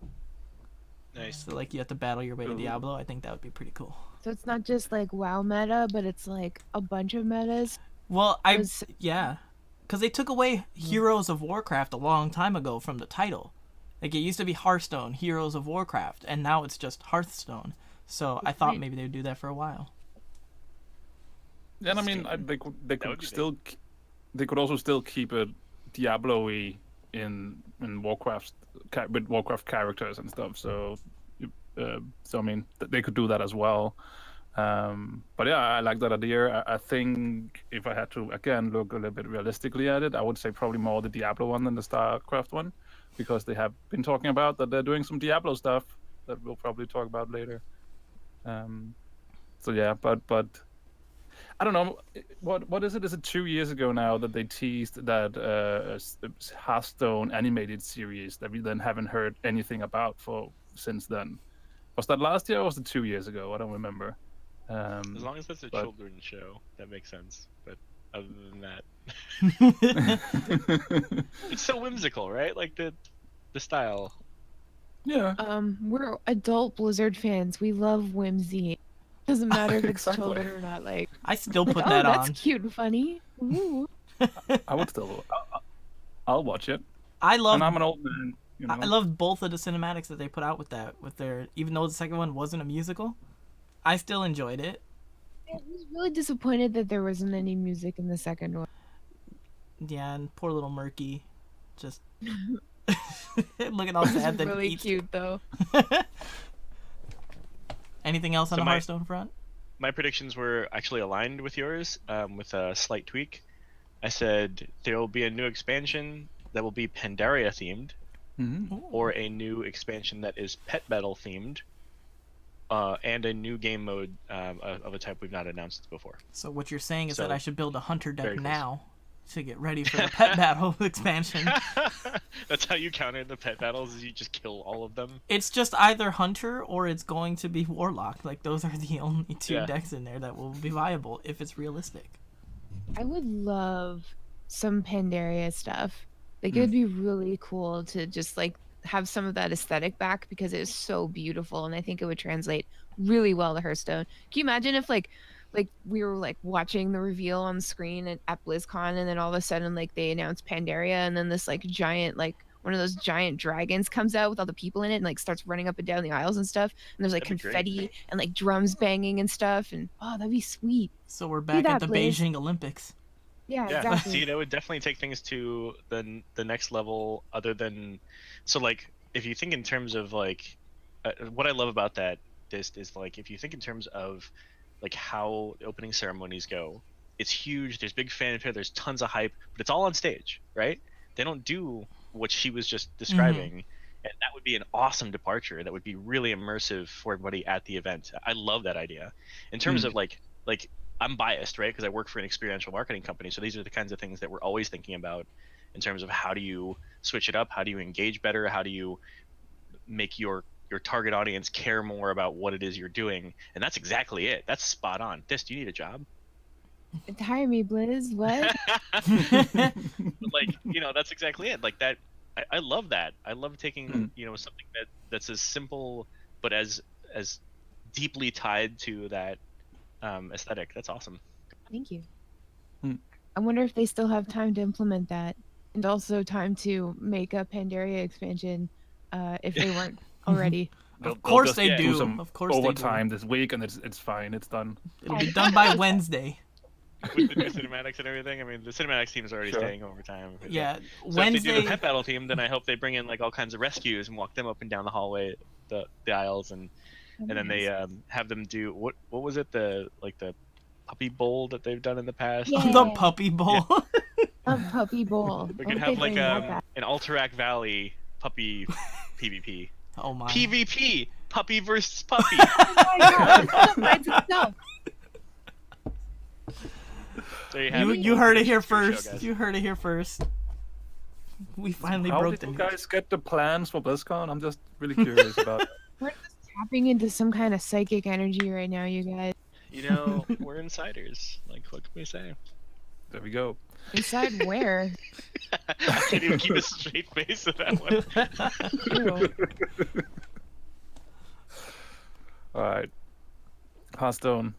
Nice. So like you have to battle your way to Diablo. I think that would be pretty cool. So it's not just like WoW meta, but it's like a bunch of metas. Well, Was- yeah, because they took away Heroes of Warcraft a long time ago from the title. Like it used to be Hearthstone, Heroes of Warcraft, and now it's just Hearthstone. So I thought maybe they would do that for a while. Yeah, and I mean, they could still, they could also still keep it Diablo-y in Warcraft with Warcraft characters and stuff. So I mean, they could do that as well. But yeah, I like that idea. I think if I had to again look a little bit realistically at it, I would say probably more the Diablo one than the Starcraft one, because they have been talking about that they're doing some Diablo stuff that we'll probably talk about later. So yeah, but I don't know what is it? Is it 2 years ago now that they teased that Hearthstone animated series that we then haven't heard anything about since then? Was that last year or was it 2 years ago? I don't remember. As long as that's a children's show, that makes sense. But other than that, it's so whimsical, right? Like the style. Yeah. We're adult Blizzard fans. We love whimsy. Doesn't matter if it's Exactly. children or not. Like, I still put oh, that that's on. cute and funny. Ooh. I would still. I'll watch it. I love. And I'm an old man. You know? I love both of the cinematics that they put out with their. Even though the second one wasn't a musical, I still enjoyed it. I was really disappointed that there wasn't any music in the second one. Yeah, and poor little Murky, just looking all sad that Really he eats. cute though. Anything else on So the my- Hearthstone front? My predictions were actually aligned with yours, with a slight tweak. I said there will be a new expansion that will be Pandaria themed, Mm-hmm. or a new expansion that is pet battle themed, and a new game mode of a type we've not announced before. So what you're saying is So, that I should build a hunter deck very close. now to get ready for the pet battle expansion. That's how you counter the pet battles, is you just kill all of them. It's just either hunter or it's going to be warlock. Like those are the only two Yeah. decks in there that will be viable if it's realistic. I would love some Pandaria stuff. Like, it would be really cool to just like have some of that aesthetic back, because it is so beautiful, and I think it would translate really well to Hearthstone. Can you imagine if like we were like watching the reveal on screen at BlizzCon, and then all of a sudden like they announced Pandaria, and then this like giant, like one of those giant dragons comes out with all the people in it and like starts running up and down the aisles and stuff, and there's like That'd be great. confetti and like drums banging and stuff, and oh, that'd be sweet. So we're back that, at the Blizz. Beijing Olympics. Yeah, Yeah, exactly. see, that would definitely take things to the next level. Other than, so like, if you think in terms of like, what I love about that is like, if you think in terms of like how the opening ceremonies go, it's huge. There's big fanfare. There's tons of hype, but it's all on stage, right? They don't do what she was just describing, and that would be an awesome departure. That would be really immersive for everybody at the event. I love that idea. In terms of like I'm biased, right? Because I work for an experiential marketing company. So these are the kinds of things that we're always thinking about in terms of how do you switch it up? How do you engage better? How do you make your target audience care more about what it is you're doing? And that's exactly it. That's spot on. Thyst, do you need a job? Hire me, Blizz. What? Like, you know, that's exactly it. Like that. I love that. I love taking, you know, something that's as simple, but as deeply tied to that aesthetic. That's awesome. Thank you. Hmm. I wonder if they still have time to implement that, and also time to make a Pandaria expansion, if they weren't already. They'll course just they do. some Of course they do. overtime this week, and it's fine. It's done. It'll be done by Wednesday. With the new cinematics and everything. I mean, the cinematics team is already Sure. staying overtime. Yeah, So if they do Wednesday. the pet battle team, then I hope they bring in like all kinds of rescues and walk them up and down the hallway, the aisles, and then they have them do what was it, the puppy bowl that they've done in the past. Yeah. The puppy bowl. A puppy bowl. We Why could don't have they like bring that back? an Alterac Valley puppy PvP. Oh my. PvP, puppy versus puppy. Oh my god, it writes itself. There you have it. You heard it here Free show, first. guys. You heard it here first. We finally How broke did the you news. guys get the plans for BlizzCon? I'm just really curious about it. We're just tapping into some kind of psychic energy right now, you guys. You know, we're insiders. Like, what can we say? There we go. Inside where? I can't even keep a straight face with that one. Ew. All right. Hearthstone.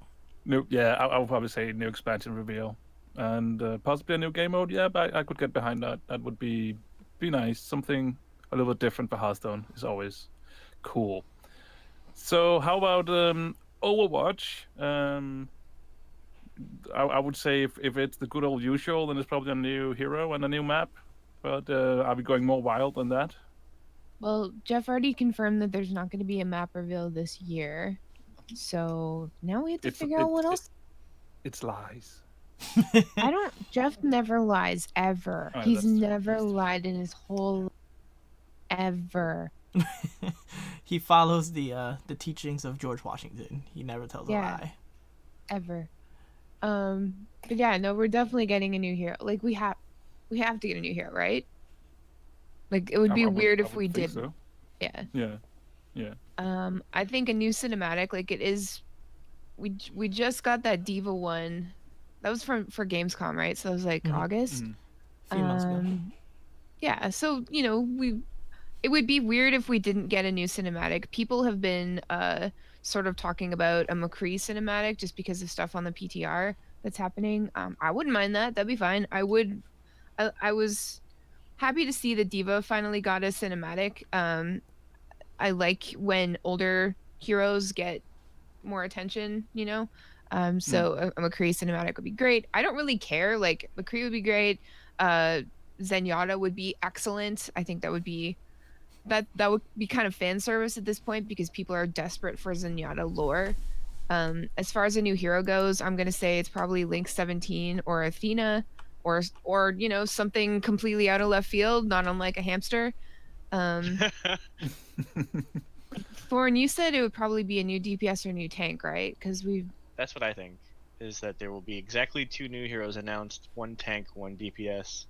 New, yeah, I would probably say new expansion reveal, and possibly a new game mode. Yeah, but I could get behind that. That would be nice. Something a little bit different for Hearthstone is always cool. So how about Overwatch? I would say if it's the good old usual, then it's probably a new hero and a new map. But are we going more wild than that? Well, Jeff already confirmed that there's not going to be a map reveal this year. So now we have to figure out what else. It's lies. I don't. Jeff never lies ever. Oh, He's that's true. never lied in his whole ever. He follows the teachings of George Washington. He never tells a lie. Ever. But yeah, no, we're definitely getting a new hero. Like we have to get a new hero, right? Like it would be weird if we did. So. Yeah. Yeah. I think a new cinematic, like it is. We just got that Diva one. That was for Gamescom, right? So it was like August. A few months ago. Yeah. So it would be weird if we didn't get a new cinematic. People have been sort of talking about a McCree cinematic just because of stuff on the PTR that's happening. I wouldn't mind that. That'd be fine. I was happy to see that Diva finally got a cinematic. I like when older heroes get more attention, so a McCree cinematic would be great. I don't really care. Like McCree would be great. Zenyatta would be excellent. I think that would be kind of fan service at this point because people are desperate for Zenyatta lore. As far as a new hero goes, I'm gonna say it's probably Link 17 or Athena or something completely out of left field, not unlike a hamster. Thorn, you said it would probably be a new DPS or a new tank, right? Because That's what I think. Is that there will be exactly 2 new heroes announced, 1 tank, 1 DPS.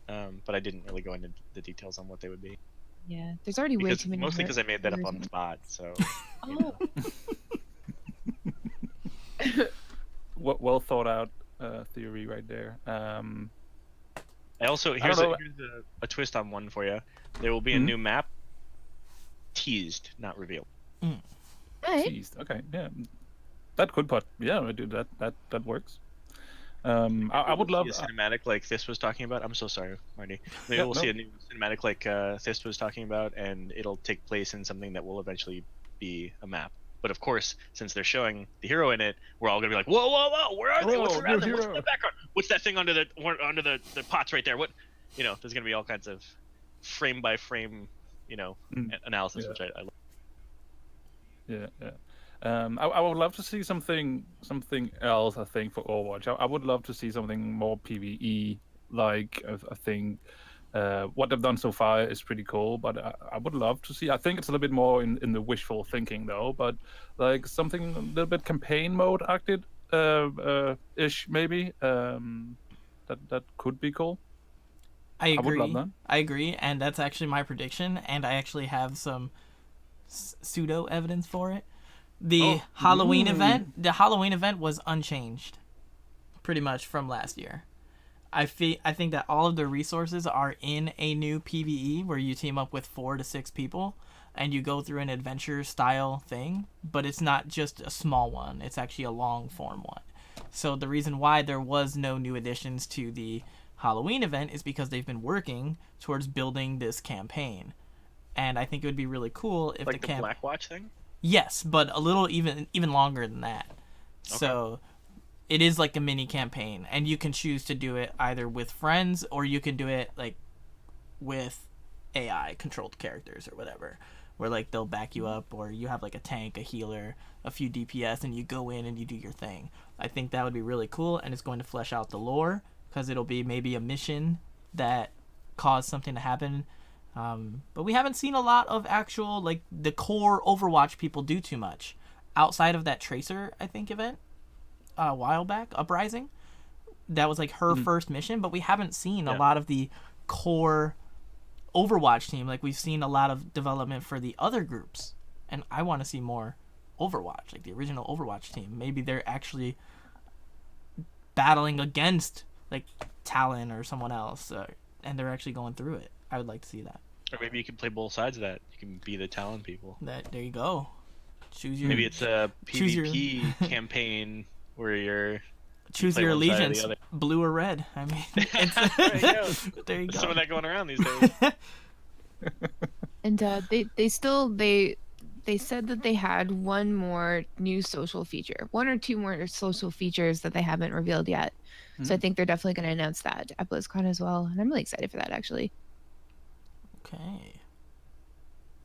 But I didn't really go into the details on what they would be. Yeah, there's already way too many. Mostly because I made that up on the spot. So. Oh. Well thought out theory right there. Here's a twist on one for you. There will be a new map. Teased, not revealed. Right. Teased. Okay, yeah, that could I do that. That works. I would love a cinematic like Thyst was talking about. I'm so sorry, Marty. Maybe we'll see a new cinematic like Thyst was talking about, and it'll take place in something that will eventually be a map. But of course, since they're showing the hero in it, we're all gonna be like, whoa, where are they? What's around them? What's in the background? What's that thing under the pots right there? What, there's gonna be all kinds of frame by frame, analysis, which I love. Yeah. I would love to see something else. I think for Overwatch, I would love to see something more PvE. Like I think what they've done so far is pretty cool, but I would love to see. I think it's a little bit more in the wishful thinking though. But like something a little bit campaign mode acted ish maybe. That could be cool. I agree. I would love that. I agree, and that's actually my prediction, and I actually have some pseudo evidence for it. The Halloween event was unchanged pretty much from last year. I think that all of the resources are in a new PvE where you team up with 4 to 6 people and you go through an adventure style thing, but it's not just a small one, it's actually a long form one. So the reason why there was no new additions to the Halloween event is because they've been working towards building this campaign. And I think it would be really cool if the Blackwatch thing? Yes, but a little even longer than that. Okay. So it is like a mini campaign, and you can choose to do it either with friends or you can do it like with AI controlled characters or whatever, where like they'll back you up, or you have like a tank, a healer, a few DPS, and you go in and you do your thing. I think that would be really cool, and it's going to flesh out the lore because it'll be maybe a mission that caused something to happen. But we haven't seen a lot of actual, like, the core Overwatch people do too much. Outside of that Tracer, I think, event a while back, Uprising. That was, like, her first mission, but we haven't seen a lot of the core Overwatch team. Like, we've seen a lot of development for the other groups. And I want to see more Overwatch, like the original Overwatch team. Maybe they're actually battling against, like, Talon or someone else, and they're actually going through it. I would like to see that. Or maybe you can play both sides of that. You can be the Talon people. There you go. Choose your Maybe it's a Choose your- PvP campaign where you're choose play your one side or the allegiance, other. blue or red. I mean, it's, There you go. there you There's go. some of that going around these days. And they said that they had one more new social feature, one or two more social features that they haven't revealed yet. So I think they're definitely going to announce that at BlizzCon as well, and I'm really excited for that actually. Okay.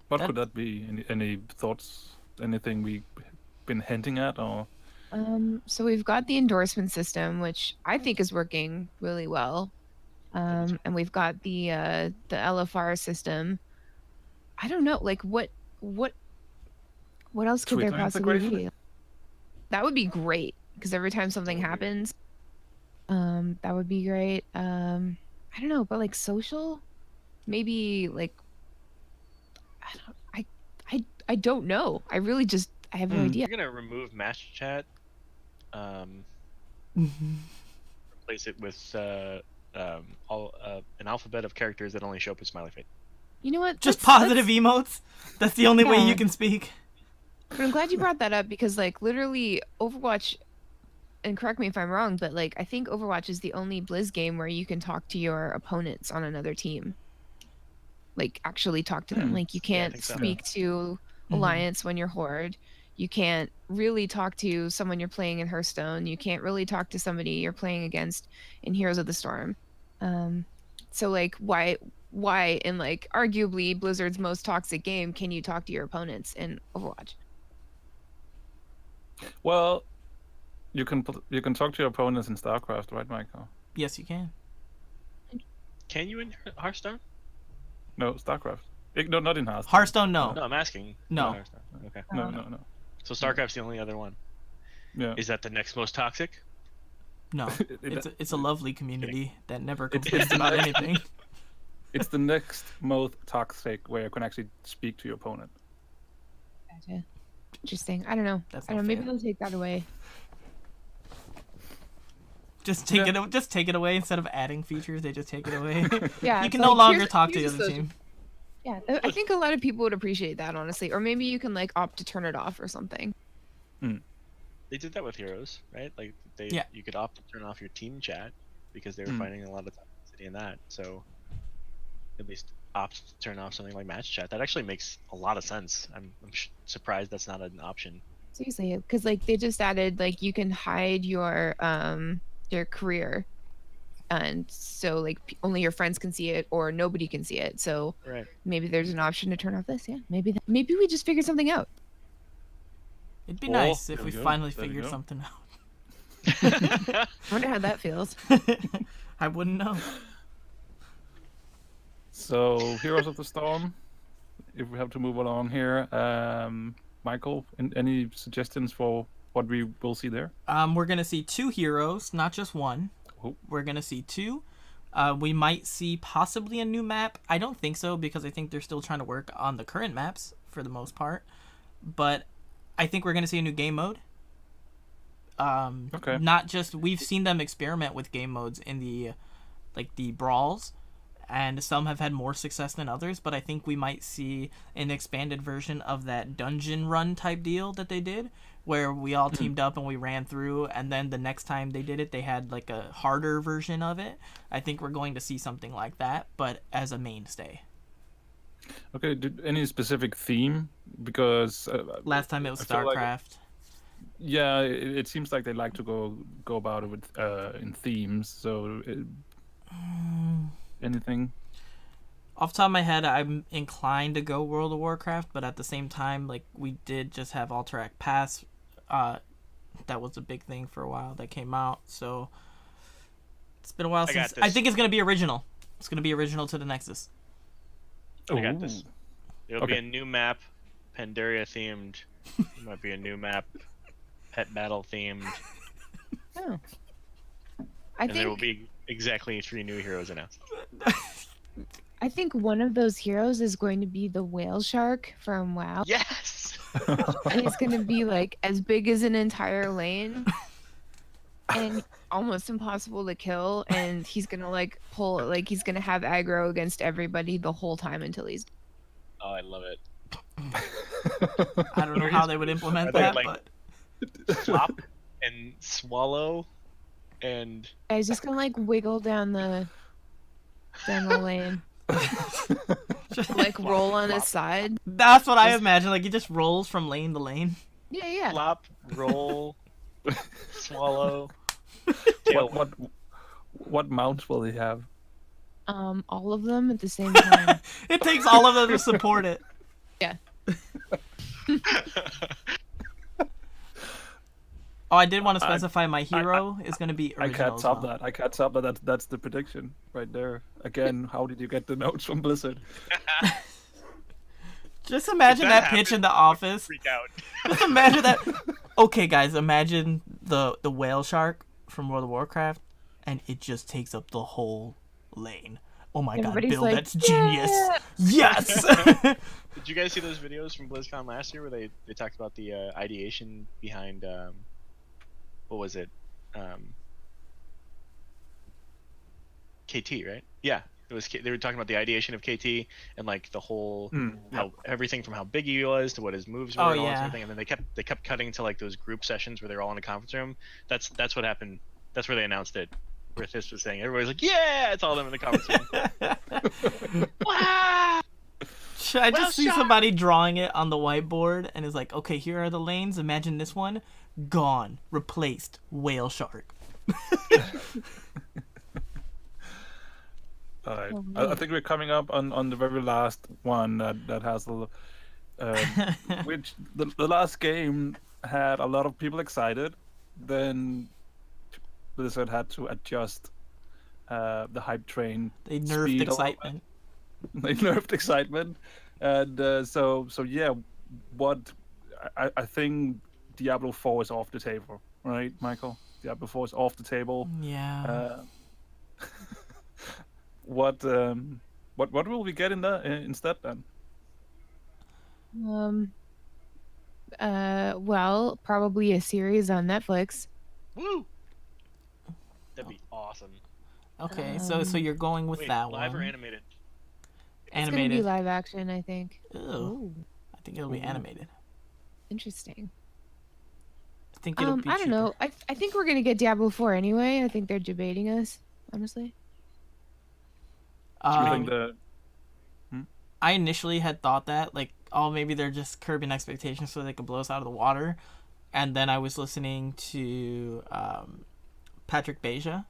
What That- could that be? Any thoughts? Anything we've been hinting at, or So we've got the endorsement system, which I think is working really well, and we've got the LFR system. I don't know, like what else could there Twitter possibly integration? be? That would be great because every time something That would be great. happens, that would be great. I don't know, but like social, maybe like I don't know. I really just I have no idea. You're gonna remove match chat. Replace it with an alphabet of characters that only show up with smiley face. You know what? Just Let's- positive emotes. That's the only way Yeah. you can speak. But I'm glad you brought that up because, like, literally, Overwatch, and correct me if I'm wrong, but, like, I think Overwatch is the only Blizz game where you can talk to your opponents on another team. Like, actually talk to them. Like, you Yeah, I can't think so. speak to Alliance when you're Horde. You can't really talk to someone you're playing in Hearthstone. You can't really talk to somebody you're playing against in Heroes of the Storm. So, like, why in, like, arguably Blizzard's most toxic game can you talk to your opponents in Overwatch? well, you can talk to your opponents in Starcraft, right, Michael? Yes, you can. Can you in Hearthstone? No, Starcraft. No, not in Hearthstone. Hearthstone, no. No, I'm asking. No. Hearthstone. Okay. No. So Starcraft's the only other one. Yeah. Is that the next most toxic? No. It- It's a lovely community that never It's- complains about anything. It's the next most toxic where you can actually speak to your opponent. Gotcha. Interesting. I don't know. That's I don't not know. Maybe fair. they'll take that away. Just take it away instead of adding features. They just take it away. Yeah. You it's can no like, longer here's- talk to the here's a other social- team. Yeah, I think a lot of people would appreciate that, honestly. Or maybe you can like opt to turn it off or something. They did that with Heroes, right? Like Yeah. you could opt to turn off your team chat because they were finding a lot of toxicity in that. So at least opt to turn off something like match chat. That actually makes a lot of sense. I'm surprised that's not an option. Seriously, because like they just added like you can hide your career, and so like only your friends can see it or nobody can see it. So Right. maybe there's an option to turn off this. Yeah, maybe we just figured something out. It'd be Oh, nice if there we we go. finally There you figured go. something out. I wonder how that feels. I wouldn't know. So, Heroes of the Storm. If we have to move along here, Michael, any suggestions for what we will see there? We're gonna see 2 heroes, not just one. Oh. We're gonna see 2. We might see possibly a new map. I don't think so because I think they're still trying to work on the current maps for the most part. But I think we're gonna see a new game mode. Okay. Not just we've seen them experiment with game modes in the brawls, and some have had more success than others. But I think we might see an expanded version of that dungeon run type deal that they did, where we all teamed up and we ran through, and then the next time they did it, they had like a harder version of it. I think we're going to see something like that, but as a mainstay. Okay, any specific theme? Because Last time it was I feel like- StarCraft. yeah, it seems like they like to go about it with in themes. So, anything? Off the top of my head, I'm inclined to go World of Warcraft, but at the same time, like, we did just have Alterac Pass. That was a big thing for a while that came out, so it's been a while I got since. this. I think it's gonna be original. It's gonna be original to the Nexus. I got this. Ooh. There'll be Okay. a new map, Pandaria themed. There might be a new map, pet battle themed, Oh. and there will be exactly 3 new heroes announced. I think one of those heroes is going to be the whale shark from WoW. Yes. And he's going to be like as big as an entire lane and almost impossible to kill. And he's going to like he's going to have aggro against everybody the whole time until he's. Oh, I love it. I don't know how they would implement Are they, that, like- but Flop and swallow and I was just gonna like wiggle down the lane, like roll on his side. that's what I imagine. Like, he just rolls from lane to lane. Yeah, yeah. flop, roll, swallow. What mounts will he have? All of them at the same time. It takes all of them to support it. Yeah. Oh, I did want to specify my hero is going to be I original. can't top that. I can't top that. That's the prediction right there. Again, how did you get the notes from Blizzard? Just imagine If that that pitch in happens, the office. Freak out. Just imagine that. Okay, guys, imagine the whale shark from World of Warcraft, and it just takes up the whole lane. Oh my Everybody's god, Bill, like, that's genius. "Yeah!" Yes. Did you guys see those videos from BlizzCon last year where they talked about the ideation behind what was it? KT, right? Yeah, it was. They were talking about the ideation of KT and like the whole how everything from how big he was to what his moves were Oh, and all that yeah. sort of thing. And then they kept cutting to like those group sessions where they're all in a conference room. That's what happened. That's where they announced it. Where Thyst was saying, everybody's like, "Yeah!" It's all them in the conference room. Wow! I just see somebody drawing it on the whiteboard and is like, okay, here are the lanes. Imagine this one. Gone. Replaced. Whale shark. All right. I think we're coming up on the very last one that has which the last game had a lot of people excited. Then Blizzard had to adjust the hype train. They nerfed speed a little bit. excitement. They nerfed excitement, and so yeah. What I think Diablo 4 is off the table, right, Michael? Diablo 4 is off the table. Yeah. What will we get in that instead then? Well, probably a series on Netflix. Woo! That'd be awesome. Okay, so you're going with Wait, that live one. or animated? It's gonna be Animated. live action, I think. Ooh, Ooh, I think it'll be animated. interesting. I think it'll be I don't know. I think we're gonna get Diablo 4 anyway. I think they're debating us, honestly. Do you think cheaper. the I initially had thought that, like, oh, maybe they're just curbing expectations so they could blow us out of the water. And then I was listening to Patrick Beja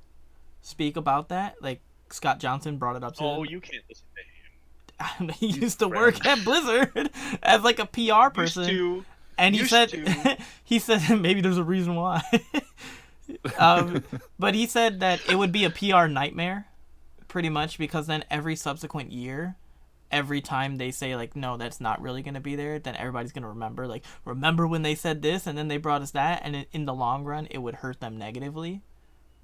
speak about that. Like, Scott Johnson brought it up to Oh, him. you can't listen to him. He used to work at Blizzard as, like, a PR person. Used to. And he Used said, to. he said maybe there's a reason why. But he said that it would be a PR nightmare, pretty much, because then every subsequent year, every time they say, like, no, that's not really going to be there, then everybody's going to remember, like, remember when they said this and then they brought us that, and in the long run, it would hurt them negatively.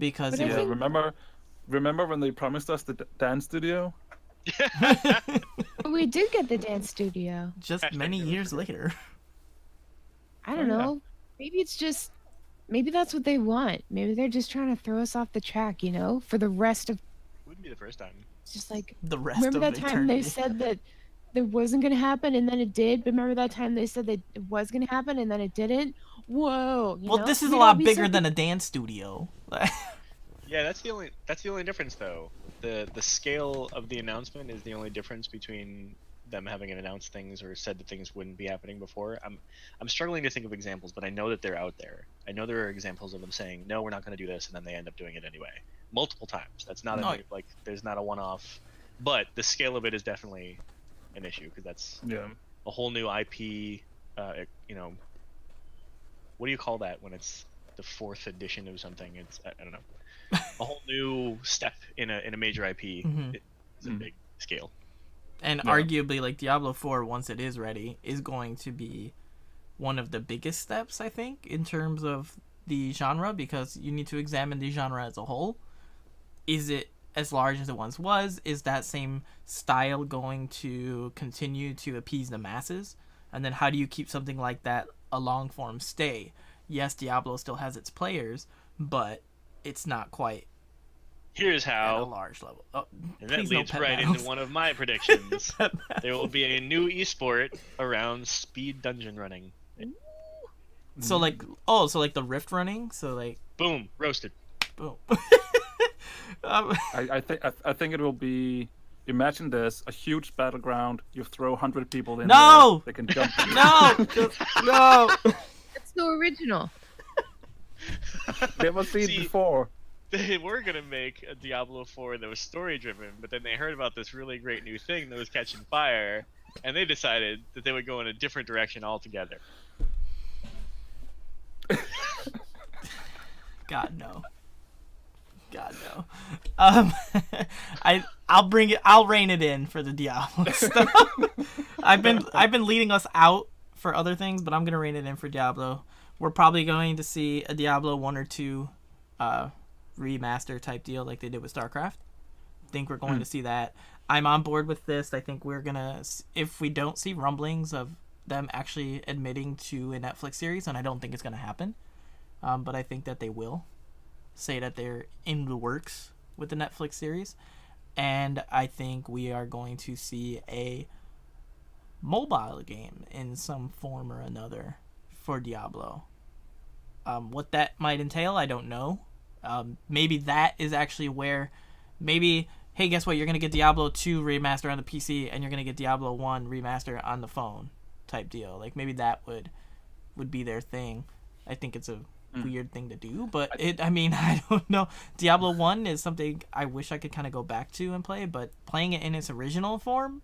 Because, But I yeah, think- remember when they promised us the dance studio? But we did get the dance studio. just many years later. I don't Oh, yeah. know. Maybe that's what they want. Maybe they're just trying to throw us off the track, for the rest of. Wouldn't be the first time. It's just like, The rest remember of that time they eternity. said that there wasn't gonna happen and then it did. But remember that time they said that it was gonna happen and then it didn't. Whoa. Well, this is a Maybe lot that'll be bigger something- than a dance studio. Yeah, that's the only difference though. The scale of the announcement is the only difference between them having announced things or said that things wouldn't be happening before. I'm struggling to think of examples, but I know that they're out there. I know there are examples of them saying, "No, we're not going to do this," and then they end up doing it anyway, multiple times. That's not No. like there's not a one-off, but the scale of it is definitely an issue because that's Yeah. a whole new IP. What do you call that when it's the 4th edition of something? It's I don't know. A whole new step in a major IP. Mhm. It's a big scale. And Yeah. arguably, like, Diablo 4, once it is ready, is going to be one of the biggest steps, I think, in terms of the genre, because you need to examine the genre as a whole. Is it as large as it once was? Is that same style going to continue to appease the masses? And then how do you keep something like that a long form stay? Yes, Diablo still has its players, but it's not quite Here's at a how. large level. Oh, And that please no leads pet right battles. into one of my predictions. Pet battles. There will be a new esport around speed dungeon running. So like, so like the rift running. So like, Boom, roasted. boom. I think it will be. Imagine this: a huge battleground. You throw 100 people in. No! There, they can jump. No, no. That's so original. Never seen See, before. They were gonna make a Diablo 4 that was story driven, but then they heard about this really great new thing that was catching fire, and they decided that they would go in a different direction altogether. God no. God no. I'll rein it in for the Diablo stuff. I've been leading us out for other things, but I'm gonna rein it in for Diablo. We're probably going to see a Diablo 1 or 2 remaster type deal like they did with Starcraft. I think we're going to see that. I'm on board with this. I think we're gonna, if we don't see rumblings of them actually admitting to a Netflix series, and I don't think it's gonna happen, but I think that they will say that they're in the works with the Netflix series, and I think we are going to see a mobile game in some form or another for Diablo. What that might entail, I don't know. Maybe that is actually where, maybe, hey, guess what? You're going to get Diablo 2 remaster on the PC, and you're going to get Diablo 1 remaster on the phone type deal. Like, maybe that would be their thing. I think it's a weird thing to do, but I don't know. Diablo 1 is something I wish I could kind of go back to and play, but playing it in its original form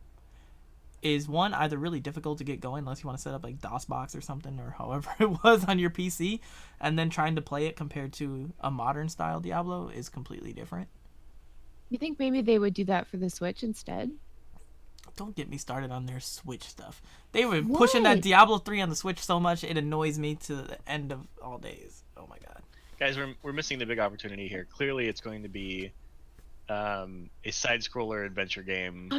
is, one, either really difficult to get going unless you want to set up like DOSBox or something, or however it was on your PC, and then trying to play it compared to a modern style Diablo is completely different. You think maybe they would do that for the Switch instead? Don't get me started on their Switch stuff. They were pushing that Diablo 3 on the Switch so much it annoys me to the end of all days. Oh my god. Guys, we're missing the big opportunity here. Clearly, it's going to be a side-scroller adventure game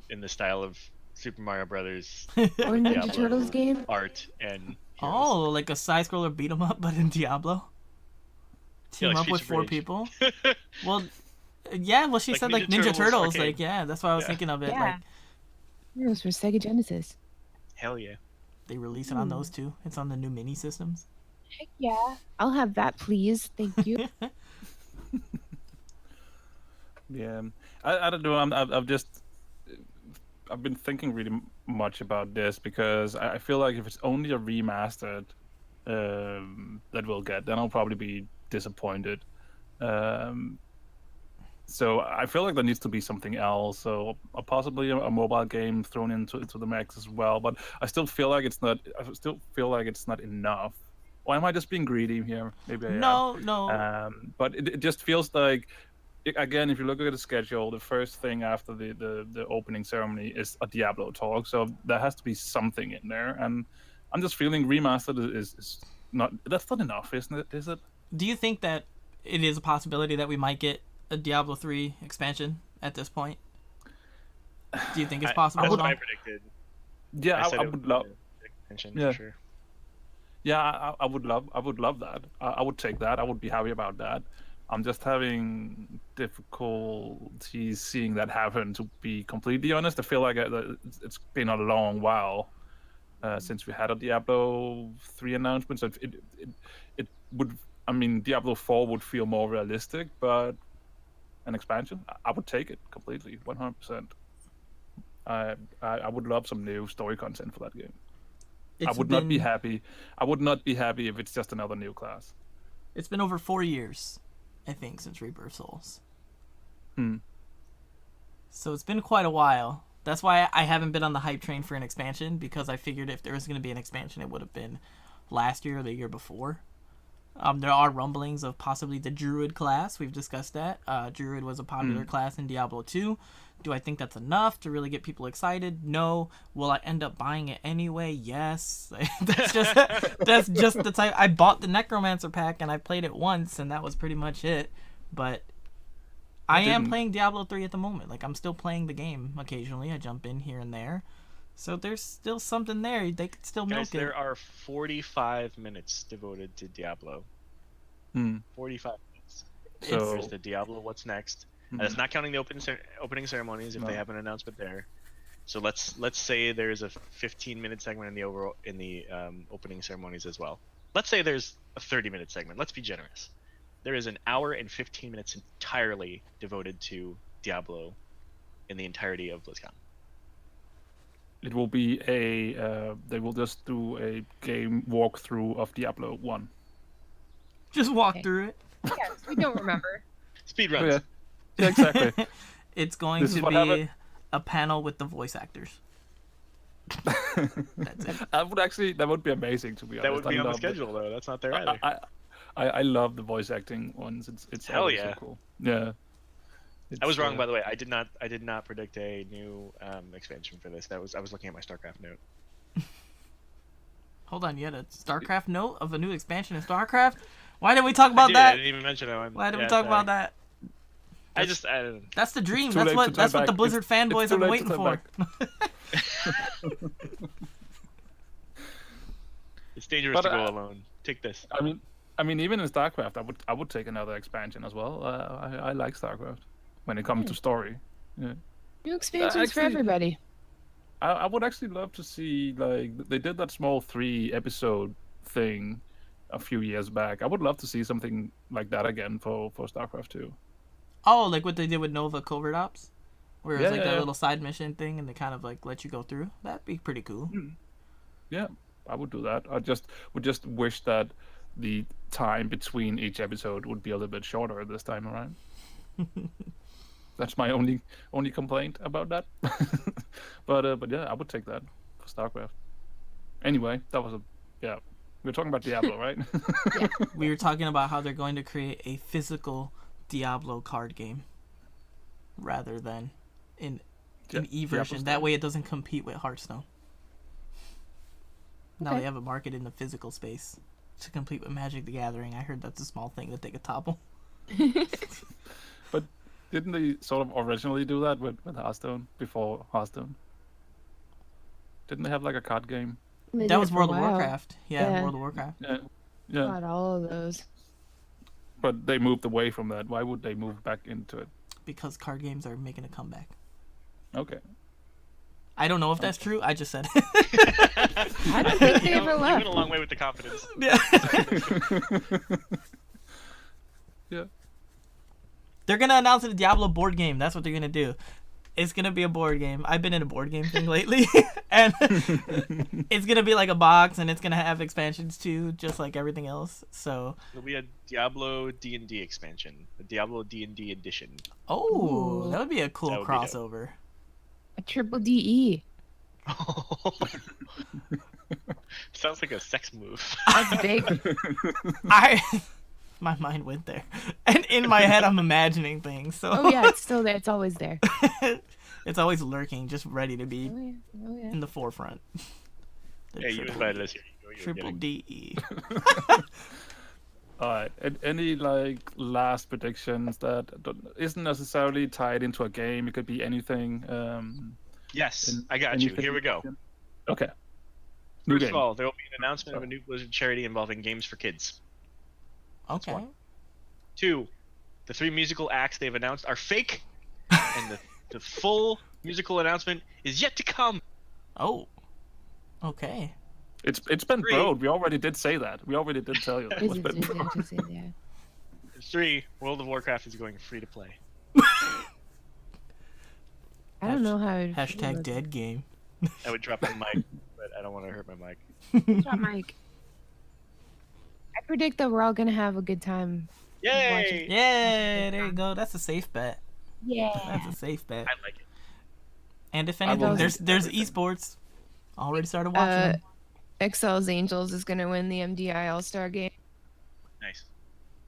in the style of Super Mario Brothers Or Ninja Diablo Turtles game? art and heroes. Oh, like a side scroller beat 'em up, but in Diablo. Yeah, Team like up with Streets of 4 Rage. people. Well, yeah. Well, she Like said like Ninja Ninja Turtles Turtles. arcade. Like, yeah, that's why I was Yeah. thinking of it. Yeah. Like, It was for Sega Genesis. Hell yeah. they release it on those too. It's on the new mini systems. Heck yeah. I'll have that, please. Thank you. Yeah, I don't know. I've been thinking really much about this because I feel like if it's only a remastered that we'll get, then I'll probably be disappointed. So I feel like there needs to be something else. So possibly a mobile game thrown into the mix as well. But I still feel like it's not. I still feel like it's not enough. Or am I just being greedy here? Maybe I am. No. But it just feels like, again, if you look at the schedule, the first thing after the opening ceremony is a Diablo talk. So there has to be something in there. And I'm just feeling remastered is not. That's not enough, isn't it? Is it? Do you think that it is a possibility that we might get a Diablo 3 expansion at this point? Do you think it's possible? That's at what I all? predicted. Yeah, said I it would was love. an extension Yeah. for sure. Yeah, I would love that. I would take that. I would be happy about that. I'm just having difficulties seeing that happen, to be completely honest. I feel like it's been a long while since we had a Diablo 3 announcement. So it would. I mean, Diablo 4 would feel more realistic, but an expansion, I would take it completely, 100%. I would love some new story content for that game. I would not be happy. I would not be happy if it's just another new class. It's been over 4 years, I think, since Rebirth Souls. So it's been quite a while. That's why I haven't been on the hype train for an expansion, because I figured if there was going to be an expansion, it would have been last year or the year before. There are rumblings of possibly the Druid class. We've discussed that. Druid was a popular class in Diablo 2. Do I think that's enough to really get people excited? No. Will I end up buying it anyway? Yes. that's just the type. I bought the Necromancer pack and I played it once, and that was pretty much it. But I am playing Diablo 3 at the moment. Like, I'm still playing the game occasionally. I jump in here and there. So there's still something there. They could still milk Guys, it. there are 45 minutes devoted to Diablo. 45 minutes. So There's the Diablo What's Next. That's not counting the opening ceremonies if they have an announcement there. So let's say there's a 15-minute segment in the opening ceremonies as well. Let's say there's a 30-minute segment. Let's be generous. There is an hour and 15 minutes entirely devoted to Diablo in the entirety of BlizzCon. it will be they will just do a game walkthrough of Diablo 1. Just walk Okay. through it. Yes, we don't remember. Speed Oh, runs. yeah, exactly. It's going This is to what be happened. a panel with the voice actors. That's it. That would be amazing, to be That honest. would be I on the love it. schedule though. That's not there either. I love the voice acting ones. It's Hell always yeah. so cool. Yeah. I was It's, wrong, by the way. I did not predict a new expansion for this. I was looking at my Starcraft note. Hold on, you had a StarCraft note of a new expansion in StarCraft? Why didn't we talk about I that? didn't even mention it. Why didn't we talk about that? I don't. That's the dream. too That's late what to turn that's what the back. Blizzard It's fanboys too have been late to waiting turn for. It's dangerous But, to go alone. Take this. I mean, even in StarCraft, I would take another expansion as well. I like StarCraft when it comes to story. Yeah. New expansions for actually- everybody. I would actually love to see, like, they did that small 3-episode thing a few years back. I would love to see something like that again for StarCraft 2. Oh, like what they did with Nova Covert Ops? Where it's Yeah, like yeah, that yeah. little side mission thing and they kind of like let you go through. That'd be pretty cool. Yeah, I would do that. I would just wish that the time between each episode would be a little bit shorter this time around. That's my only complaint about that. but yeah, I would take that for StarCraft. Anyway, that was we're talking about Diablo, right? We were talking about how they're going to create a physical Diablo card game rather than an e-version. That way it doesn't compete with Hearthstone. Now Okay. they have a market in the physical space to compete with Magic the Gathering. I heard that's a small thing that they could topple. But didn't they sort of originally do that with Hearthstone before Hearthstone? Didn't they have like a card game? They did That it was for a World of while. Warcraft. Yeah, Yeah. World of Warcraft. Yeah, yeah. God, all of those. But they moved away from that. Why would they move back into it? Because card games are making a comeback. Okay. I don't know if that's true. I just said I don't think they You ever went left. a long way with the confidence. Yeah. They're gonna announce a Diablo board game. That's what they're gonna do. It's gonna be a board game. I've been in a board game thing lately, and it's gonna be like a box, and it's gonna have expansions too, just like everything else. So, There'll be a Diablo D&D expansion, a Diablo D&D edition. oh, Ooh. that would be a cool That would be dope. crossover. A triple DE. Sounds like a sex move. That's big. My mind went there, and in my head, I'm imagining things. So, Oh yeah, it's still there. It's always there. it's always lurking, just ready to be Oh yeah. Oh yeah. in the forefront. The Hey, you triple invited us here. You know what you were Triple getting. DE. All right. Any like last predictions that isn't necessarily tied into a game? It could be anything. Yes, I got you. Here we go. Okay. New First game. of all, there will be an announcement of a new Blizzard charity involving games for kids. Okay. one. 2, the 3 musical acts they've announced are fake, and the full musical announcement is yet to come. Oh. Okay. It's been 3. broad. We already did say that. We already did tell you that. It's been broad. 3, World of Warcraft is going free to play. I don't know how. I'd feel Hashtag about dead game. I would drop my mic, but I don't want to hurt my mic. Drop mic. I predict that we're all gonna have a good time. Yay! Yeah, there you go. That's a safe bet. Yeah. That's a safe bet. I like it. And if I anything, will- there's esports. Already started watching. them. Excel's Angels is gonna win the MDI All Star game, Nice.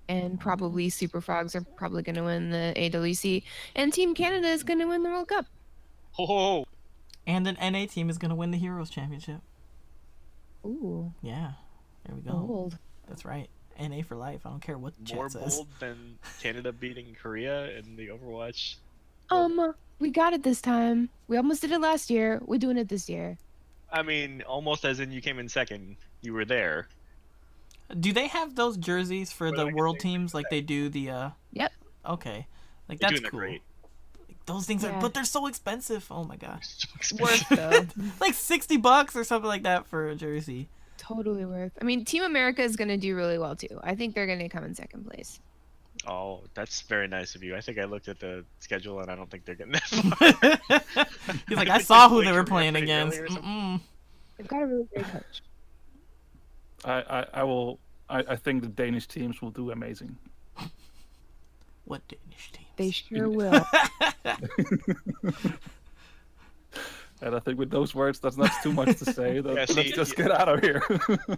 and probably Super Frogs are probably gonna win the AWC, and Team Canada is gonna win the World Cup. Ho ho ho! And an NA team is gonna win the Heroes Championship. Ooh, Yeah, there we go. bold. That's right. NA for life. I don't care what the More chat says. bold than Canada beating Korea in the Overwatch. We got it this time. We almost did it last year. We're doing it this year. I mean, almost as in you came in second. You were there. Do they have those jerseys for the world teams like they do the? Yep. Okay, like They're that's doing that cool. great. Those things are, Yeah. but they're so expensive. Oh my god, So expensive. Worth though. like $60 or something like that for a jersey. Totally worth. I mean, Team America is going to do really well too. I think they're going to come in second place. Oh, that's very nice of you. I think I looked at the schedule and I don't think they're getting that far. He's like, I think saw they who played they were Korea playing pretty against. early or something. Mm-mm. They've got a really great coach. I think the Danish teams will do amazing. What Danish team? They sure will. And I think with those words, that's not too much to say. Yeah, Let's see, just get out of here.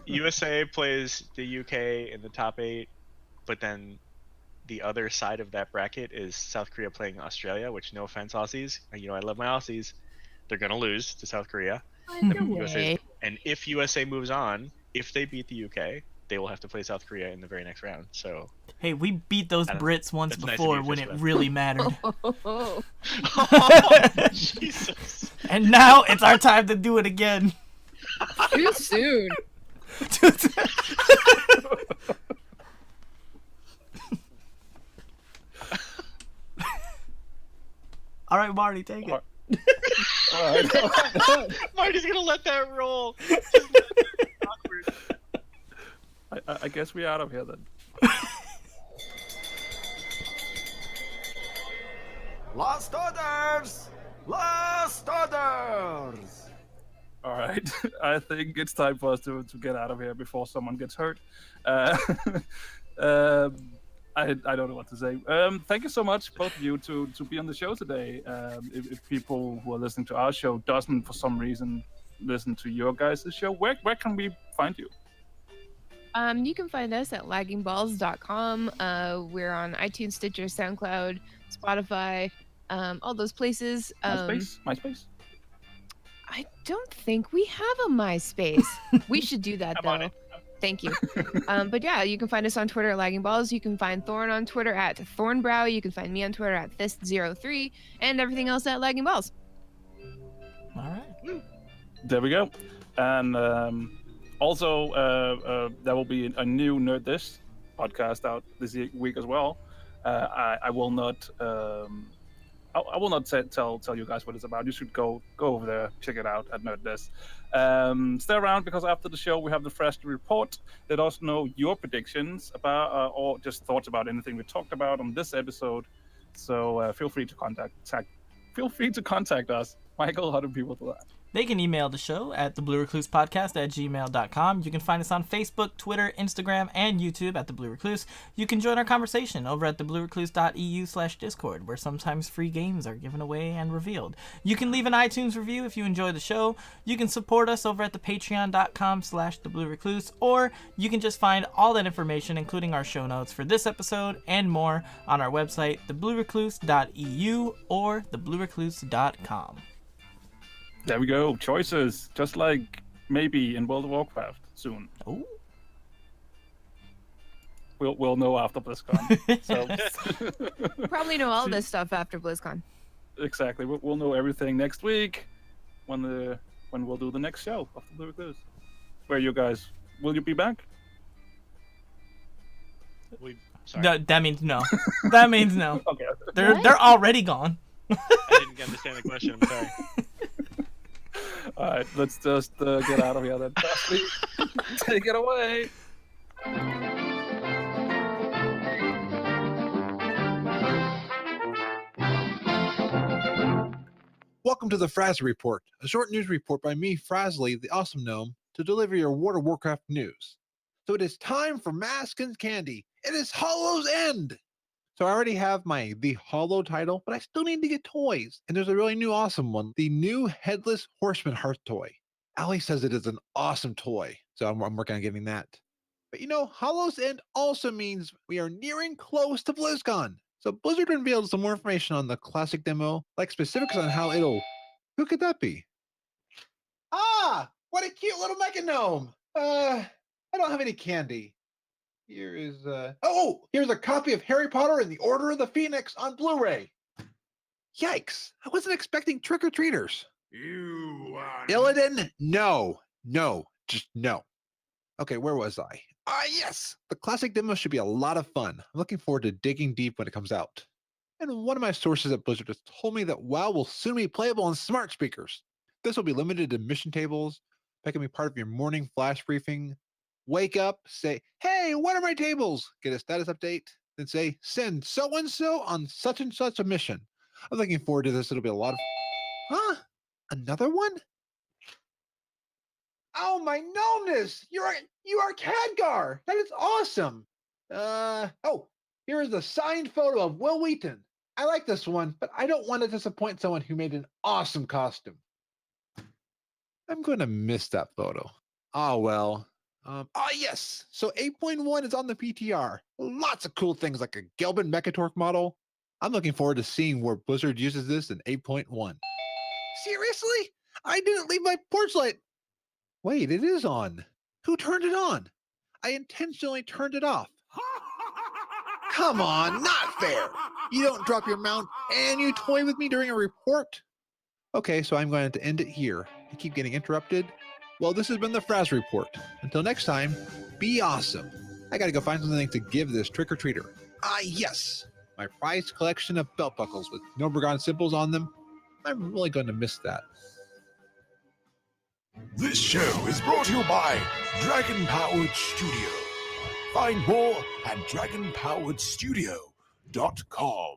USA plays the UK in the top 8, but then the other side of that bracket is South Korea playing Australia, which, no offense, Aussies. You know, I love my Aussies. They're going to lose to South Korea. And if USA moves on, if they beat the UK, they will have to play South Korea in the very next round. So, Hey, we beat those I don't- Brits once that's nice of before you, when Fist it Bump. really mattered. Oh, Jesus. And now it's our time to do it again. too soon. All right, Marty, take it. All right. Marty's going to let that roll. Awkward. I guess we're out of here then. Lost orders! Lost orders! All right. I think it's time for us to get out of here before someone gets hurt. I don't know what to say. Thank you so much, both of you, to be on the show today. If people who are listening to our show doesn't, for some reason, listen to your guys' show, where can we find you? You can find us at laggingballs.com. We're on iTunes, Stitcher, SoundCloud, Spotify, all those places. MySpace? I don't think we have a MySpace. We should do that I'm on though. it. Thank you. But yeah, you can find us on Twitter at laggingballs. You can find Thorn on Twitter at Thornbrow. You can find me on Twitter at Thyst03, and everything else at laggingballs. All right. There we go. And also, there will be a new Nerd This podcast out this week as well. I will not. I will not tell you guys what it's about. You should go over there, check it out at Nerd This. Stay around, because after the show we have the Fresh Report. Let us know your predictions about or just thoughts about anything we talked about on this episode. So feel free to contact us. Michael, how do people do that? They can email the show at thebluereclusepodcast@gmail.com. You can find us on Facebook, Twitter, Instagram, and YouTube at The Blue Recluse. You can join our conversation over at thebluerecluse.eu/discord, where sometimes free games are given away and revealed. You can leave an iTunes review if you enjoy the show. You can support us over at the patreon.com/thebluerecluse, or you can just find all that information, including our show notes for this episode and more, on our website, thebluerecluse.eu or thebluerecluse.com. There we go. Choices, just like maybe in World of Warcraft soon. Oh. We'll know after BlizzCon. So Probably know all this stuff after BlizzCon. exactly, we'll know everything next week when we'll do the next show of the Blue Recluse. Where you guys will you be back? Sorry. No, that means no. That means no. Okay. They're already gone. I didn't understand the question. I'm sorry. All right, let's just get out of here then. Dusty, take it away. Welcome to the Frazzly Report, a short news report by me, Frazzly, the awesome gnome, to deliver your World of Warcraft news. So it is time for Mask and Candy. It is Hollow's End! So I already have my The Hollow title, but I still need to get toys. And there's a really new awesome one, the new Headless Horseman Hearth toy. Ali says it is an awesome toy, so I'm working on getting that. But you know, Hollow's End also means we are nearing close to BlizzCon. So Blizzard revealed some more information on the classic demo, like specifics on how it'll... Who could that be? Ah! What a cute little mecha gnome! I don't have any candy. Here is, oh! Here's a copy of Harry Potter and the Order of the Phoenix on Blu-ray. Yikes! I wasn't expecting trick-or-treaters. You are Illidan, no. No. Just no. Okay, where was I? Ah, yes! The classic demo should be a lot of fun. I'm looking forward to digging deep when it comes out. And one of my sources at Blizzard has told me that WoW will soon be playable on smart speakers. This will be limited to mission tables, that can be part of your morning flash briefing. Wake up, say, hey, what are my tables? Get a status update, then say, send so-and-so on such and such a mission. I'm looking forward to this. It'll be a lot of... Huh? Another one? Oh my gnomeness! You are Khadgar! That is awesome! Oh, here is a signed photo of Will Wheaton. I like this one, but I don't want to disappoint someone who made an awesome costume. I'm going to miss that photo. Ah, well. Yes! So 8.1 is on the PTR. Lots of cool things like a Gelbin Mechatorque model. I'm looking forward to seeing where Blizzard uses this in 8.1. Seriously? I didn't leave my porch light. Wait, it is on. Who turned it on? I intentionally turned it off. Come on, not fair. You don't drop your mount and you toy with me during a report? Okay, so I'm going to end it here. I keep getting interrupted. Well, this has been the Fraz Report. Until next time, be awesome. I gotta go find something to give this trick-or-treater. Ah, yes! My prized collection of belt buckles with Nobragon symbols on them. I'm really going to miss that. This show is brought to you by Dragon Powered Studio. Find more at dragonpoweredstudio.com.